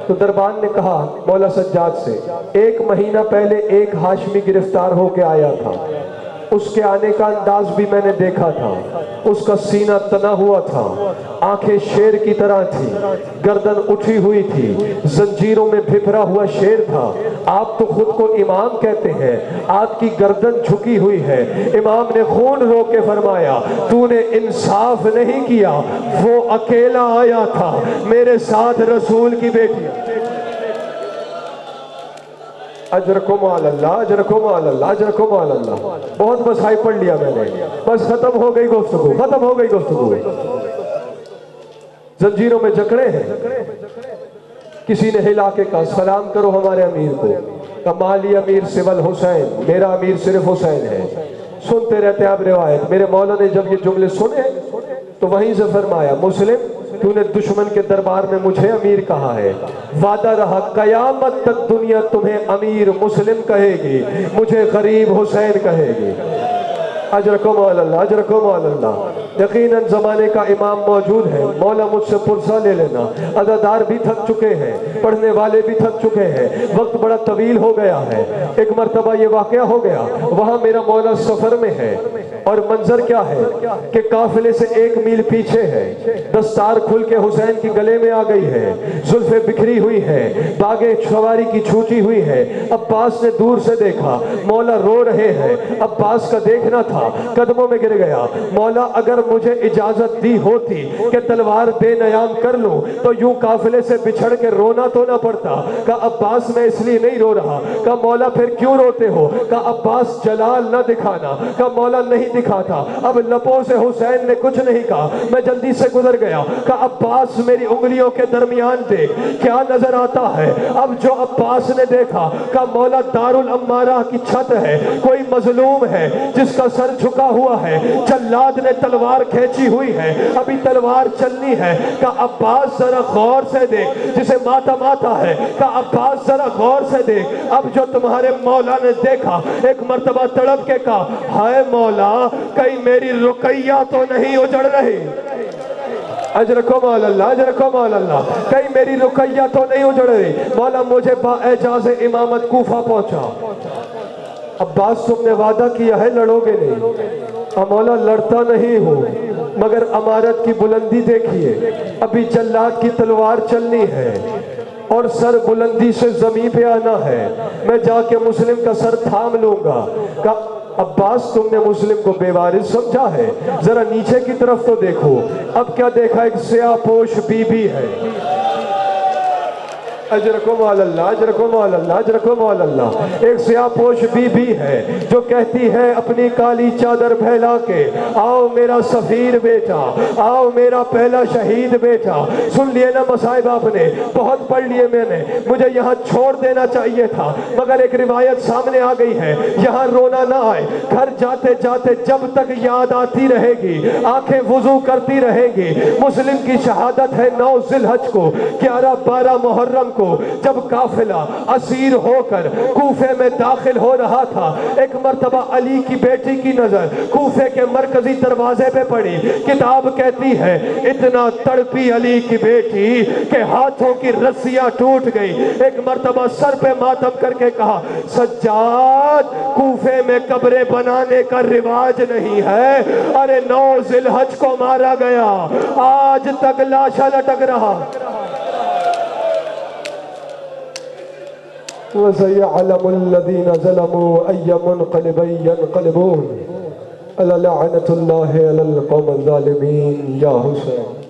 Speaker 2: تو دربان نے کہا مولا سجاد سے، 1 مہینہ پہلے ایک ہاشمی گرفتار ہو کے آیا تھا، اس کے آنے کا انداز بھی میں نے دیکھا تھا، اس کا سینہ تنا ہوا تھا، آنکھیں شیر کی طرح تھی، گردن اٹھی ہوئی تھی، زنجیروں میں بھپرا ہوا شیر تھا۔ آپ تو خود کو امام کہتے ہیں، آپ کی گردن جھکی ہوئی ہے۔ امام نے خون رو کے فرمایا تو نے انصاف نہیں کیا، وہ اکیلا آیا تھا، میرے ساتھ رسول کی بیٹی۔ اجرکم علی اللہ، اجرکم علی اللہ، اجرکم علی اللہ۔ بہت مسائل پڑھ لیا میں نے، بس ختم ہو گئی گفتگو، ختم ہو گئی گفتگو۔ زنجیروں میں جکڑے ہیں، کسی نے ہلا کے کہا سلام کرو ہمارے امیر کو، کہا مالی امیر سول حسین، میرا امیر صرف حسین ہے۔ سنتے رہتے آپ روایت، میرے مولا نے جب یہ جملے سنے تو وہیں سے فرمایا مسلم تو نے دشمن کے دربار میں مجھے امیر کہا ہے، وعدہ رہا قیامت تک دنیا تمہیں امیر مسلم کہے گی، مجھے غریب حسین کہے گی۔ اجرکم علی اللہ، اجرکم علی اللہ۔ یقیناً زمانے کا امام موجود ہے، مولا مجھ سے پرسہ لے لینا۔ عزادار بھی تھک چکے ہیں، پڑھنے والے بھی تھک چکے ہیں، وقت بڑا طویل ہو گیا ہے۔ ایک مرتبہ یہ واقعہ ہو گیا، وہاں میرا مولا سفر میں ہے اور منظر کیا ہے کہ قافلے سے 1 میل پیچھے ہے، دستار کھل کے حسین کی گلے میں آ گئی ہے، زلفیں بکھری ہوئی ہے، باغیں سواری کی چھوٹی ہوئی ہے۔ عباس نے دور سے دیکھا، مولا رو رہے ہیں، عباس کا دیکھنا تھا، قدموں میں گر گیا۔ مولا اگر مجھے اجازت دی ہوتی کہ تلوار بے نیام کر لوں تو یوں قافلے سے بچھڑ کے رونا تو نہ پڑتا۔ کہا عباس میں اس لیے نہیں رو رہا۔ کہا مولا پھر کیوں روتے ہو؟ کہا عباس جلال نہ دکھانا۔ کہا مولا نہیں دکھاتا۔ اب لبوں سے حسین نے کچھ نہیں کہا، میں جلدی سے گزر گیا۔ کہا عباس میری انگلیوں کے درمیان دیکھ کیا نظر آتا ہے؟ اب جو عباس نے دیکھا، کہا مولا دارالعمارہ کی چھت ہے، کوئی مظلوم ہے جس کا سر جھکا ہوا ہے، جلاد نے تلوار کھینچی ہوئی ہے، ابھی تلوار چلنی ہے۔ کہا عباس ذرا غور سے دیکھ، جسے ماتم آتا ہے۔ کہا عباس ذرا غور سے دیکھ۔ اب جو تمہارے مولا نے دیکھا، ایک مرتبہ تڑپ کے کہا ہائے مولا کہیں میری رقیہ تو نہیں اجڑ رہی؟ اجرکم علی اللہ، اجرکم علی اللہ۔ کہیں میری رقیہ تو نہیں اجڑ رہی؟ مولا مجھے با اعجاز امامت کوفہ پہنچا۔ عباس تم نے وعدہ کیا ہے لڑو گے نہیں۔ مولا لڑتا نہیں ہوں، مگر امارت کی بلندی دیکھیے، ابھی جلاد کی تلوار چلنی ہے اور سر بلندی سے زمین پہ آنا ہے، میں جا کے مسلم کا سر تھام لوں گا۔ کہا عباس تم نے مسلم کو بے وارث سمجھا ہے؟ ذرا نیچے کی طرف تو دیکھو۔ اب کیا دیکھا؟ ایک سیاہ پوش بی بی ہے۔ اجرکم علی اللہ، اجرکم علی اللہ، اجرکم علی اللہ۔ ایک سیاہ پوش بی بی ہے جو کہتی ہے اپنی کالی چادر پھیلا کے آؤ میرا سفیر بیٹا، آؤ میرا پہلا شہید بیٹا۔ سن لیے نا مصائب آپ نے، بہت پڑھ لیے میں نے، مجھے یہاں چھوڑ دینا چاہیے تھا، مگر ایک روایت سامنے آ گئی ہے، یہاں رونا نہ آئے۔ گھر جاتے جاتے جب تک یاد آتی رہے گی، آنکھیں وضو کرتی رہیں گی۔ مسلم کی شہادت ہے 9 ذی الحج کو، 11 12 محرم کو، جب قافلہ اسیر ہو کر کوفے میں داخل ہو رہا تھا، ایک مرتبہ علی کی بیٹی کی نظر کوفے کے مرکزی دروازے پہ پڑی۔ کتاب کہتی ہے اتنا تڑپی علی کی بیٹی کہ ہاتھوں کی رسیاں ٹوٹ گئی۔ ایک مرتبہ سر پہ ماتم کر کے کہا سجاد کوفے میں قبریں بنانے کا رواج نہیں ہے، ارے 9 ذی الحج کو مارا گیا، آج تک لاشا لٹک رہا۔ وَسَيَعْلَمُ الَّذِينَ ظَلَمُوا أَيَّ مُنْقَلِبٍ يَنْقَلِبُونَ أَلَا لَعْنَةُ اللَّهِ عَلَى الْقَوْمِ الظَّالِمِينَ یا حسین۔